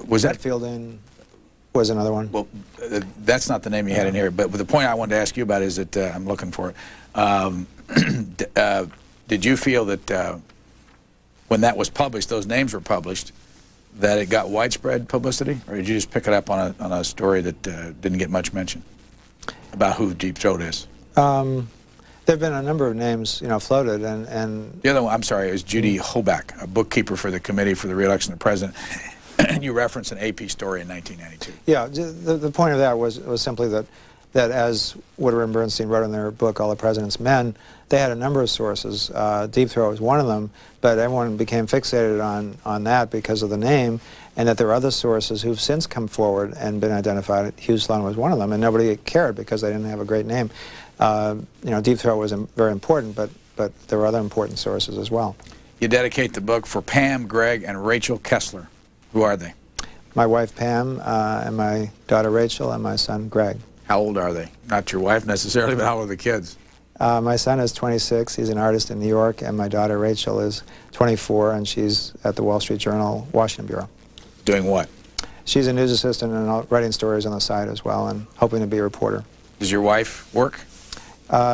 Was that Fielding was another one. Well, that's not the name you had in here. But the point I wanted to ask you about is that I'm looking for it. Did you feel that when that was published, those names were published, that it got widespread publicity, or did you just pick it up on a story that didn't get much mention about who Deep Throat is? There have been a number of names, floated, and the other one, I'm sorry, is Judy Hoback, a bookkeeper for the Committee for the Re-election of the President. And you referenced an AP story in 1992. Yeah, the point of that was simply that as Woodward and Bernstein wrote in their book, All the President's Men, they had a number of sources. Deep Throat was one of them, but everyone became fixated on that because of the name, and that there are other sources who've since come forward and been identified. Hugh Sloan was one of them, and nobody cared because they didn't have a great name. Deep Throat was very important, but there were other important sources as well. You dedicate the book for Pam, Greg, and Rachel Kessler. Who are they? My wife Pam, and my daughter Rachel, and my son Greg. How old are they? Not your wife necessarily, but how old are the kids? My son is 26, he's an artist in New York, and my daughter Rachel is 24, and she's at the Wall Street Journal Washington Bureau. Doing what? She's a news assistant and writing stories on the side as well, and hoping to be a reporter. Does your wife work?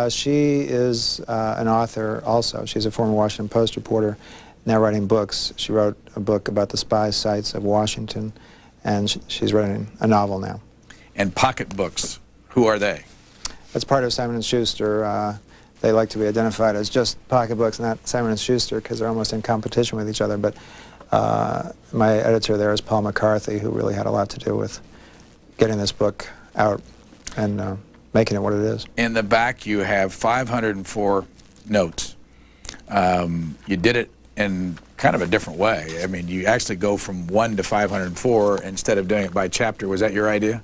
She is an author also. She's a former Washington Post reporter, now writing books. She wrote a book about the spy sites of Washington, and she's writing a novel now. And pocketbooks, who are they? That's part of Simon & Schuster. They like to be identified as just pocketbooks, not Simon & Schuster, because they're almost in competition with each other. But my editor there is Paul McCarthy, who really had a lot to do with getting this book out and making it what it is. In the back, you have 504 notes. You did it in kind of a different way. I mean, you actually go from 1 to 504 instead of doing it by chapter. Was that your idea?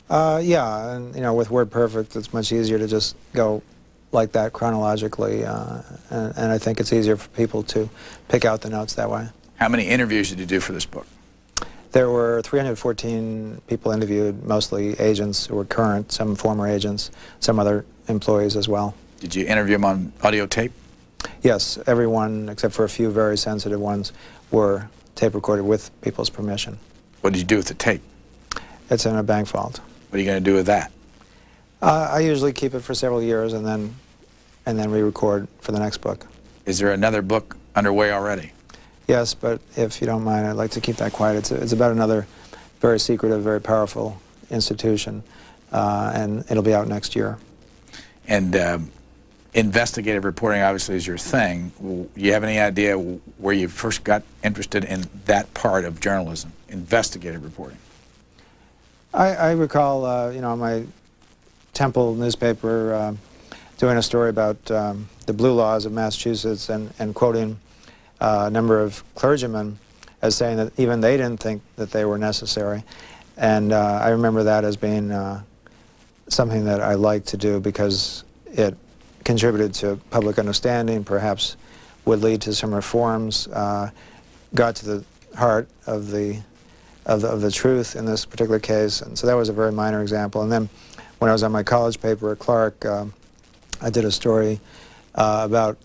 Yeah, and with WordPerfect, it's much easier to just go like that chronologically, and I think it's easier for people to pick out the notes that way. How many interviews did you do for this book? There were 314 people interviewed, mostly agents who were current, some former agents, some other employees as well. Did you interview them on audio tape? Yes, everyone except for a few very sensitive ones were tape recorded with people's permission. What did you do with the tape? It's in a bank vault. What are you going to do with that? I usually keep it for several years and then re-record for the next book. Is there another book underway already? Yes, but if you don't mind, I'd like to keep that quiet. It's about another very secretive, very powerful institution, and it'll be out next year. And investigative reporting obviously is your thing. Do you have any idea where you first got interested in that part of journalism, investigative reporting? I recall, my Temple newspaper doing a story about the blue laws of Massachusetts and quoting a number of clergymen as saying that even they didn't think that they were necessary. And I remember that as being something that I liked to do because it contributed to public understanding, perhaps would lead to some reforms, got to the heart of the truth in this particular case, and so that was a very minor example. And then when I was on my college paper at Clark, I did a story about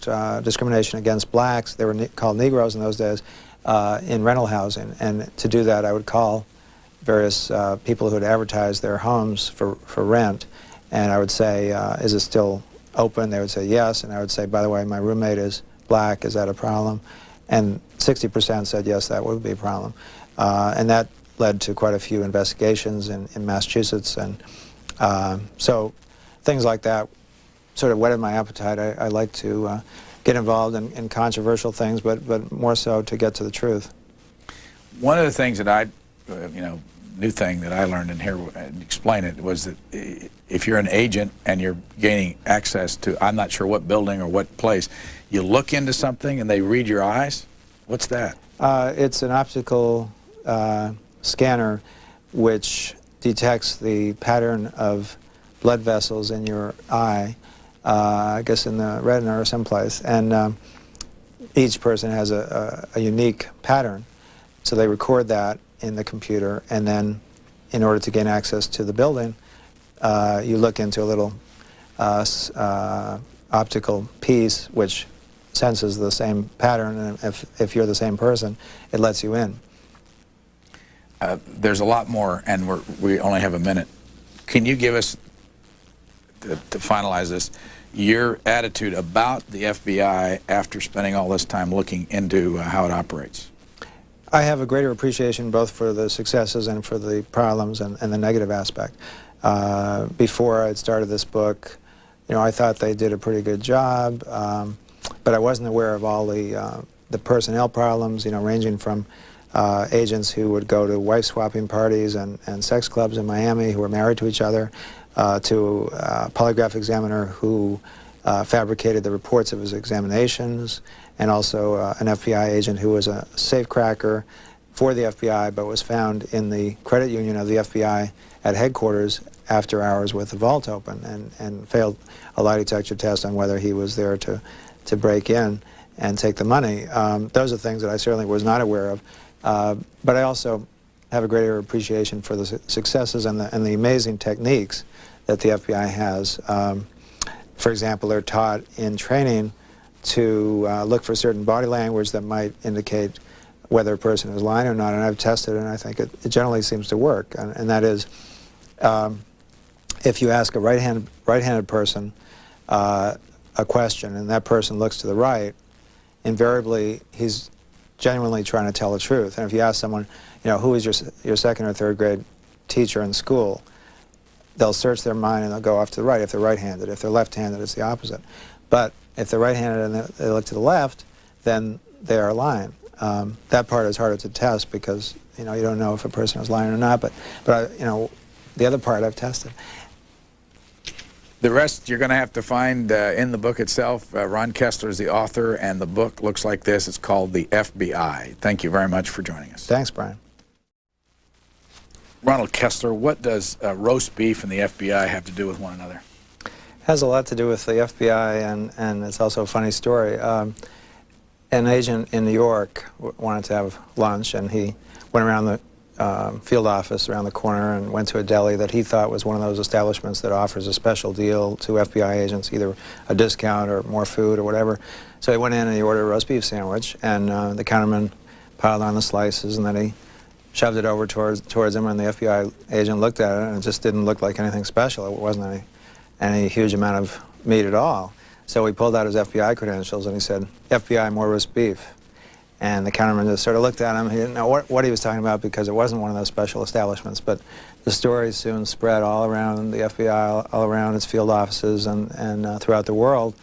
discrimination against blacks. They were called Negroes in those days, in rental housing, and to do that I would call various people who had advertised their homes for rent, and I would say, is it still open, they would say yes, and I would say, by the way, my roommate is black, is that a problem? And 60% said yes, that would be a problem. And that led to quite a few investigations in Massachusetts, and so things like that sort of whetted my appetite. I like to get involved in controversial things, but more so to get to the truth. One of the things that I, new thing that I learned in here, and explain it, was that if you're an agent and you're gaining access to, I'm not sure what building or what place, you look into something and they read your eyes? What's that? It's an optical scanner which detects the pattern of blood vessels in your eye, I guess in the retina or someplace, and each person has a unique pattern. So they record that in the computer, and then in order to gain access to the building, you look into a little optical piece which senses the same pattern, and if you're the same person, it lets you in. There's a lot more, and we only have a minute. Can you give us, to finalize this, your attitude about the FBI after spending all this time looking into how it operates? I have a greater appreciation both for the successes and for the problems and the negative aspect. Before I'd started this book, I thought they did a pretty good job, but I wasn't aware of all the personnel problems, ranging from agents who would go to wife-swapping parties and sex clubs in Miami who were married to each other, to a polygraph examiner who fabricated the reports of his examinations, and also an FBI agent who was a safecracker for the FBI but was found in the credit union of the FBI at headquarters after hours with the vault open and failed a lie detector test on whether he was there to break in and take the money. Those are things that I certainly was not aware of. But I also have a greater appreciation for the successes and the amazing techniques that the FBI has. For example, they're taught in training to look for certain body language that might indicate whether a person is lying or not, and I've tested it, and I think it generally seems to work. And that is, if you ask a right-handed person a question and that person looks to the right, invariably he's genuinely trying to tell the truth. And if you ask someone, who is your second or third grade teacher in school, they'll search their mind and they'll go off to the right if they're right-handed. If they're left-handed, it's the opposite. But if they're right-handed and they look to the left, then they are lying. That part is harder to test because you don't know if a person is lying or not. But the other part I've tested. The rest you're going to have to find in the book itself. Ron Kessler is the author, and the book looks like this. It's called The FBI. Thank you very much for joining us. Thanks, Brian. Ronald Kessler, what does roast beef and the FBI have to do with one another? It has a lot to do with the FBI, and it's also a funny story. An agent in New York wanted to have lunch, and he went around the field office around the corner and went to a deli that he thought was one of those establishments that offers a special deal to FBI agents, either a discount or more food or whatever. So he went in and he ordered a roast beef sandwich, and the counterman piled on the slices, and then he shoved it over towards him, and the FBI agent looked at it, and it just didn't look like anything special. It wasn't any huge amount of meat at all. So he pulled out his FBI credentials and he said, "FBI, more roast beef." And the counterman just sort of looked at him. He didn't know what he was talking about because it wasn't one of those special establishments. But the story soon spread all around the FBI, all around its field offices and throughout the world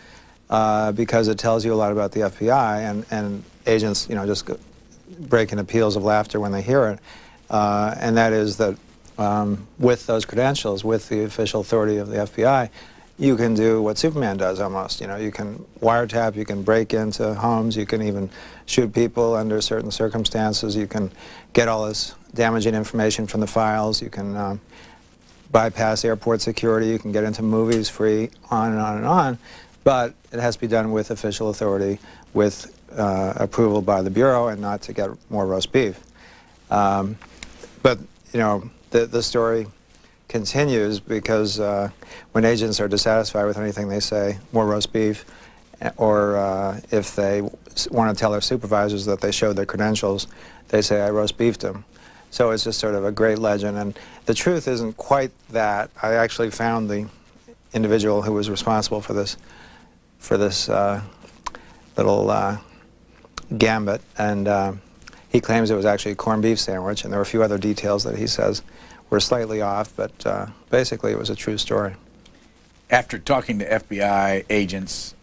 because it tells you a lot about the FBI, and agents, just break into peals of laughter when they hear it. And that is that with those credentials, with the official authority of the FBI, you can do what Superman does almost. You can wiretap, you can break into homes, you can even shoot people under certain circumstances, you can get all this damaging information from the files, you can bypass airport security, you can get into movies free, on and on and on. But it has to be done with official authority, with approval by the Bureau, and not to get more roast beef. But, the story continues because when agents are dissatisfied with anything, they say, "More roast beef," or if they want to tell their supervisors that they showed their credentials, they say, "I roast beefed them." So it's just sort of a great legend, and the truth isn't quite that. I actually found the individual who was responsible for this little gambit, and he claims it was actually a corned beef sandwich, and there were a few other details that he says were slightly off, but basically it was a true story. After talking to FBI agents,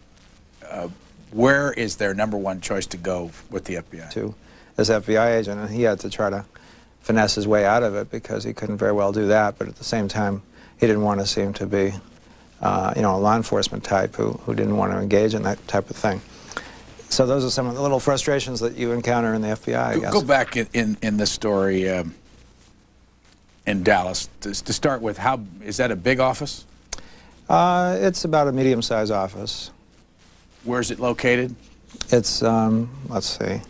where is their #1 choice to go with the FBI? To this FBI agent, and he had to try to finesse his way out of it because he couldn't very well do that, but at the same time he didn't want to seem to be you know, a law enforcement type who didn't want to engage in that type of thing. So those are some of the little frustrations that you encounter in the FBI, I guess. Go back in this story in Dallas. To start with, how is that a big office? It's about a medium-sized office. Where is it located? It's, let's see.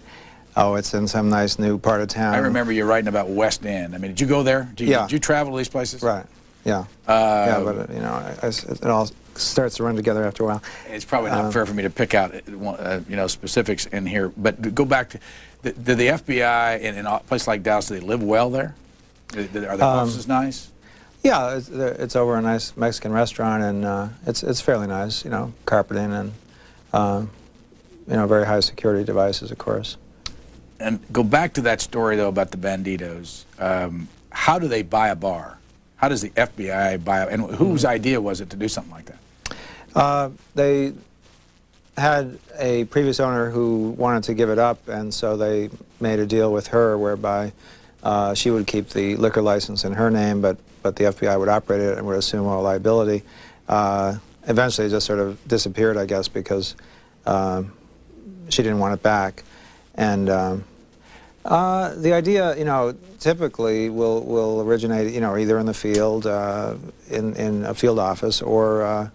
Oh, it's in some nice new part of town. I remember you writing about West End. I mean, did you go there? Yeah. Did you travel to these places? Right. Yeah. Yeah, but you know, it all starts to run together after a while. It's probably not fair for me to pick out you know, specifics in here, but go back to the FBI in a place like Dallas. Do they live well there? Are their offices nice? Yeah, it's over a nice Mexican restaurant, and it's fairly nice. You know, carpeting and you know, very high security devices, of course. And go back to that story though about the banditos. How do they buy a bar? How does the FBI buy it? And whose idea was it to do something like that? They had a previous owner who wanted to give it up, and so they made a deal with her whereby she would keep the liquor license in her name, but the FBI would operate it and would assume all liability. Eventually it just sort of disappeared, I guess, because she didn't want it back. And the idea, you know, typically will originate, you know, either in the field, in a field office, or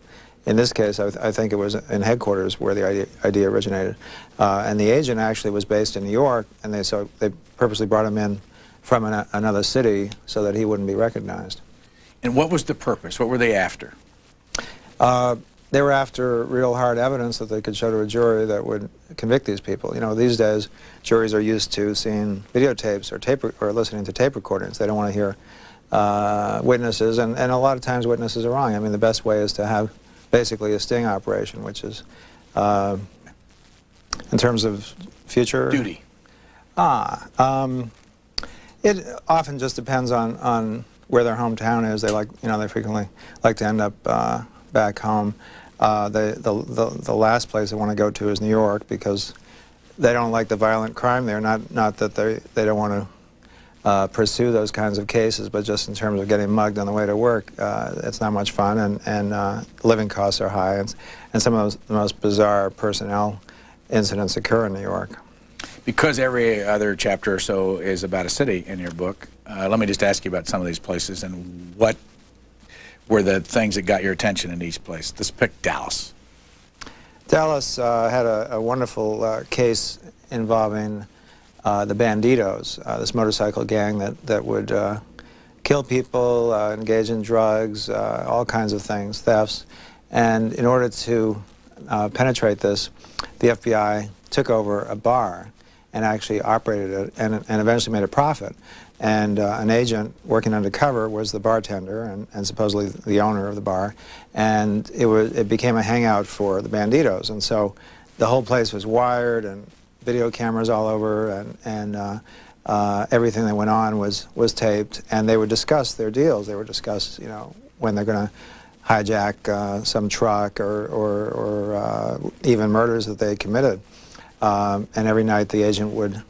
in this case, I think it was in headquarters where the idea originated. And the agent actually was based in New York, and they purposely brought him in from another city so that he wouldn't be recognized. And what was the purpose? What were they after? They were after real hard evidence that they could show to a jury that would convict these people. You know, these days, juries are used to seeing videotapes or listening to tape recordings. They don't want to hear witnesses, and a lot of times witnesses are wrong. I mean, the best way is to have basically a sting operation, which is, in terms of future... Duty. It often just depends on where their hometown is. They they frequently like to end up back home. The last place they want to go to is New York because they don't like the violent crime there. Not that they don't want to pursue those kinds of cases, but just in terms of getting mugged on the way to work, it's not much fun, and living costs are high, and some of the most bizarre personnel incidents occur in New York. Because every other chapter or so is about a city in your book, let me just ask you about some of these places and what were the things that got your attention in each place. Let's pick Dallas. Dallas had a wonderful case involving the Banditos, this motorcycle gang that would kill people, engage in drugs, all kinds of things, thefts. And in order to penetrate this, the FBI took over a bar and actually operated it and eventually made a profit. And an agent working undercover was the bartender and supposedly the owner of the bar. And it became a hangout for the Banditos. And so the whole place was wired and video cameras all over, and everything that went on was taped. And they would discuss their deals. They would discuss, you know, when they're going to hijack some truck or even murders that they committed. And every night the agent would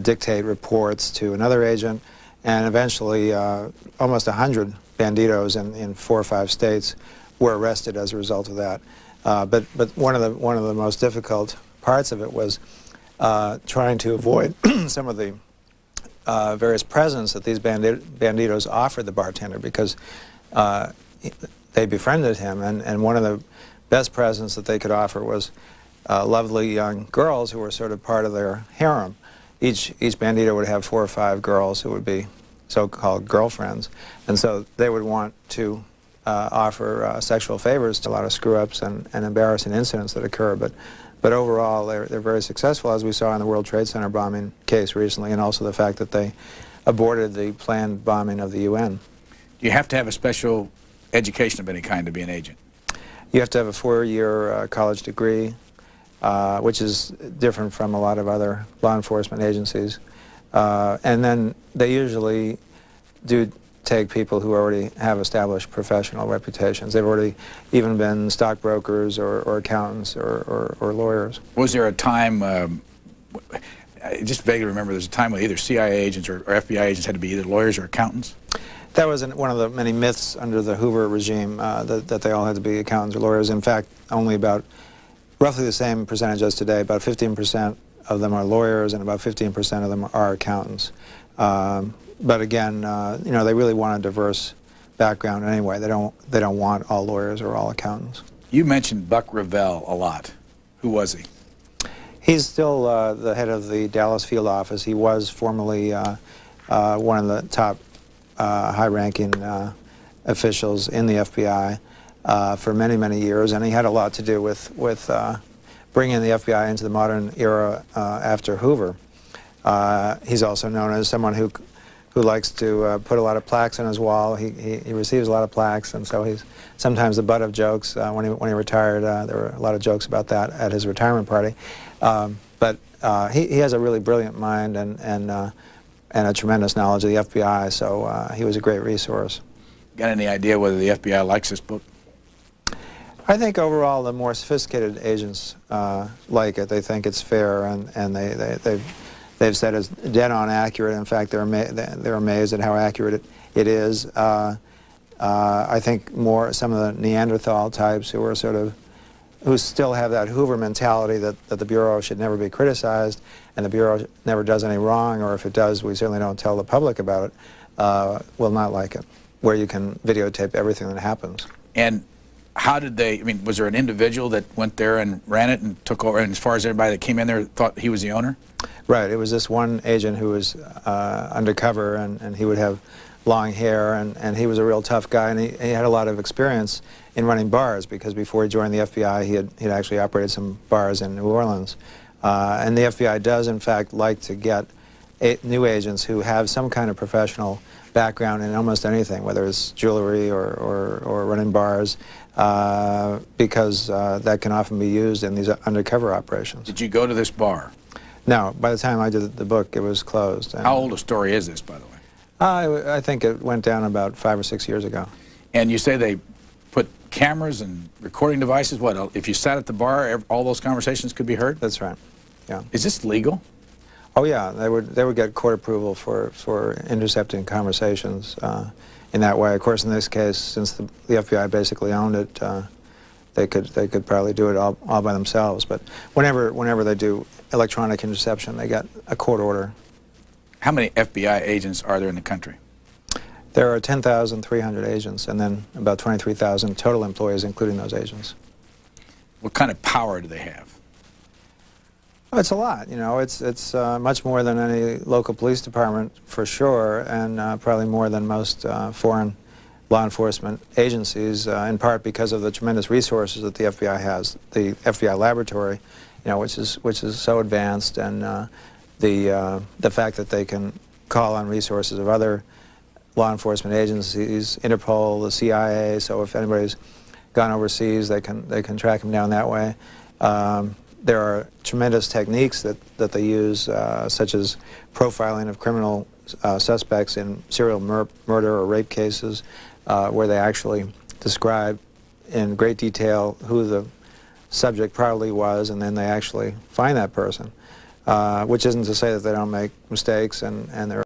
dictate reports to another agent, and eventually almost 100 banditos in 4 or 5 states were arrested as a result of that. But one of the most difficult parts of it was trying to avoid some of the various presents that these banditos offered the bartender, because they befriended him, and one of the best presents that they could offer was lovely young girls who were sort of part of their harem. Each bandito would have 4 or 5 girls who would be so-called girlfriends, and so they would want to offer sexual favors to a lot of screw-ups and embarrassing incidents that occur. But overall, they're very successful, as we saw in the World Trade Center bombing case recently, and also the fact that they aborted the planned bombing of the UN. Do you have to have a special education of any kind to be an agent? You have to have a 4-year college degree, which is different from a lot of other law enforcement agencies. And then they usually do take people who already have established professional reputations. They've already even been stockbrokers or accountants or lawyers. Was there a time, I just vaguely remember there's a time when either CIA agents or FBI agents had to be either lawyers or accountants? That was one of the many myths under the Hoover regime, that they all had to be accountants or lawyers. In fact, only about roughly the same percentage as today. About 15% of them are lawyers and about 15% of them are accountants. But again, you know, they really want a diverse background anyway. They don't want all lawyers or all accountants. You mentioned Buck Revell a lot. Who was he? He's still the head of the Dallas field office. He was formerly one of the top high-ranking officials in the FBI for many, many years, and he had a lot to do with bringing the FBI into the modern era after Hoover. He's also known as someone who likes to put a lot of plaques on his wall. He receives a lot of plaques, and so he's sometimes the butt of jokes. When he retired, there were a lot of jokes about that at his retirement party. But he has a really brilliant mind and a tremendous knowledge of the FBI, so he was a great resource. Got any idea whether the FBI likes this book? I think overall the more sophisticated agents like it. They think it's fair, and they've said it's dead-on accurate. In fact, they're amazed at how accurate it is. I think some of the Neanderthal types who still have that Hoover mentality that the Bureau should never be criticized, and the Bureau never does any wrong, or if it does, we certainly don't tell the public about it, will not like it, where you can videotape everything that happens. And how did they, I mean, was there an individual that went there and ran it and took over, and as far as everybody that came in there thought he was the owner? Right, it was this one agent who was undercover, and he would have long hair, and he was a real tough guy, and he had a lot of experience in running bars, because before he joined the FBI, he'd actually operated some bars in New Orleans. And the FBI does, in fact, like to get new agents who have some kind of professional background in almost anything, whether it's jewelry or running bars, because that can often be used in these undercover operations. Did you go to this bar? No, by the time I did the book, it was closed. How old a story is this, by the way? I think it went down about 5 or 6 years ago. And you say they put cameras and recording devices? What, if you sat at the bar, all those conversations could be heard? That's right, yeah. Is this legal? Oh yeah, they would get court approval for intercepting conversations in that way. Of course, in this case, since the FBI basically owned it, they could probably do it all by themselves. But whenever they do electronic interception, they get a court order. How many FBI agents are there in the country? There are 10,300 agents, and then about 23,000 total employees, including those agents. What kind of power do they have? Oh, it's a lot. You know, it's much more than any local police department for sure, and probably more than most foreign law enforcement agencies, in part because of the tremendous resources that the FBI has. The FBI laboratory, you know, which is so advanced, and the fact that they can call on resources of other law enforcement agencies, Interpol, the CIA. So if anybody's gone overseas, they can track them down that way. There are tremendous techniques that they use, such as profiling of criminal suspects in serial murder or rape cases, where they actually describe in great detail who the subject probably was, and then they actually find that person, which isn't to say that they don't make mistakes, and they're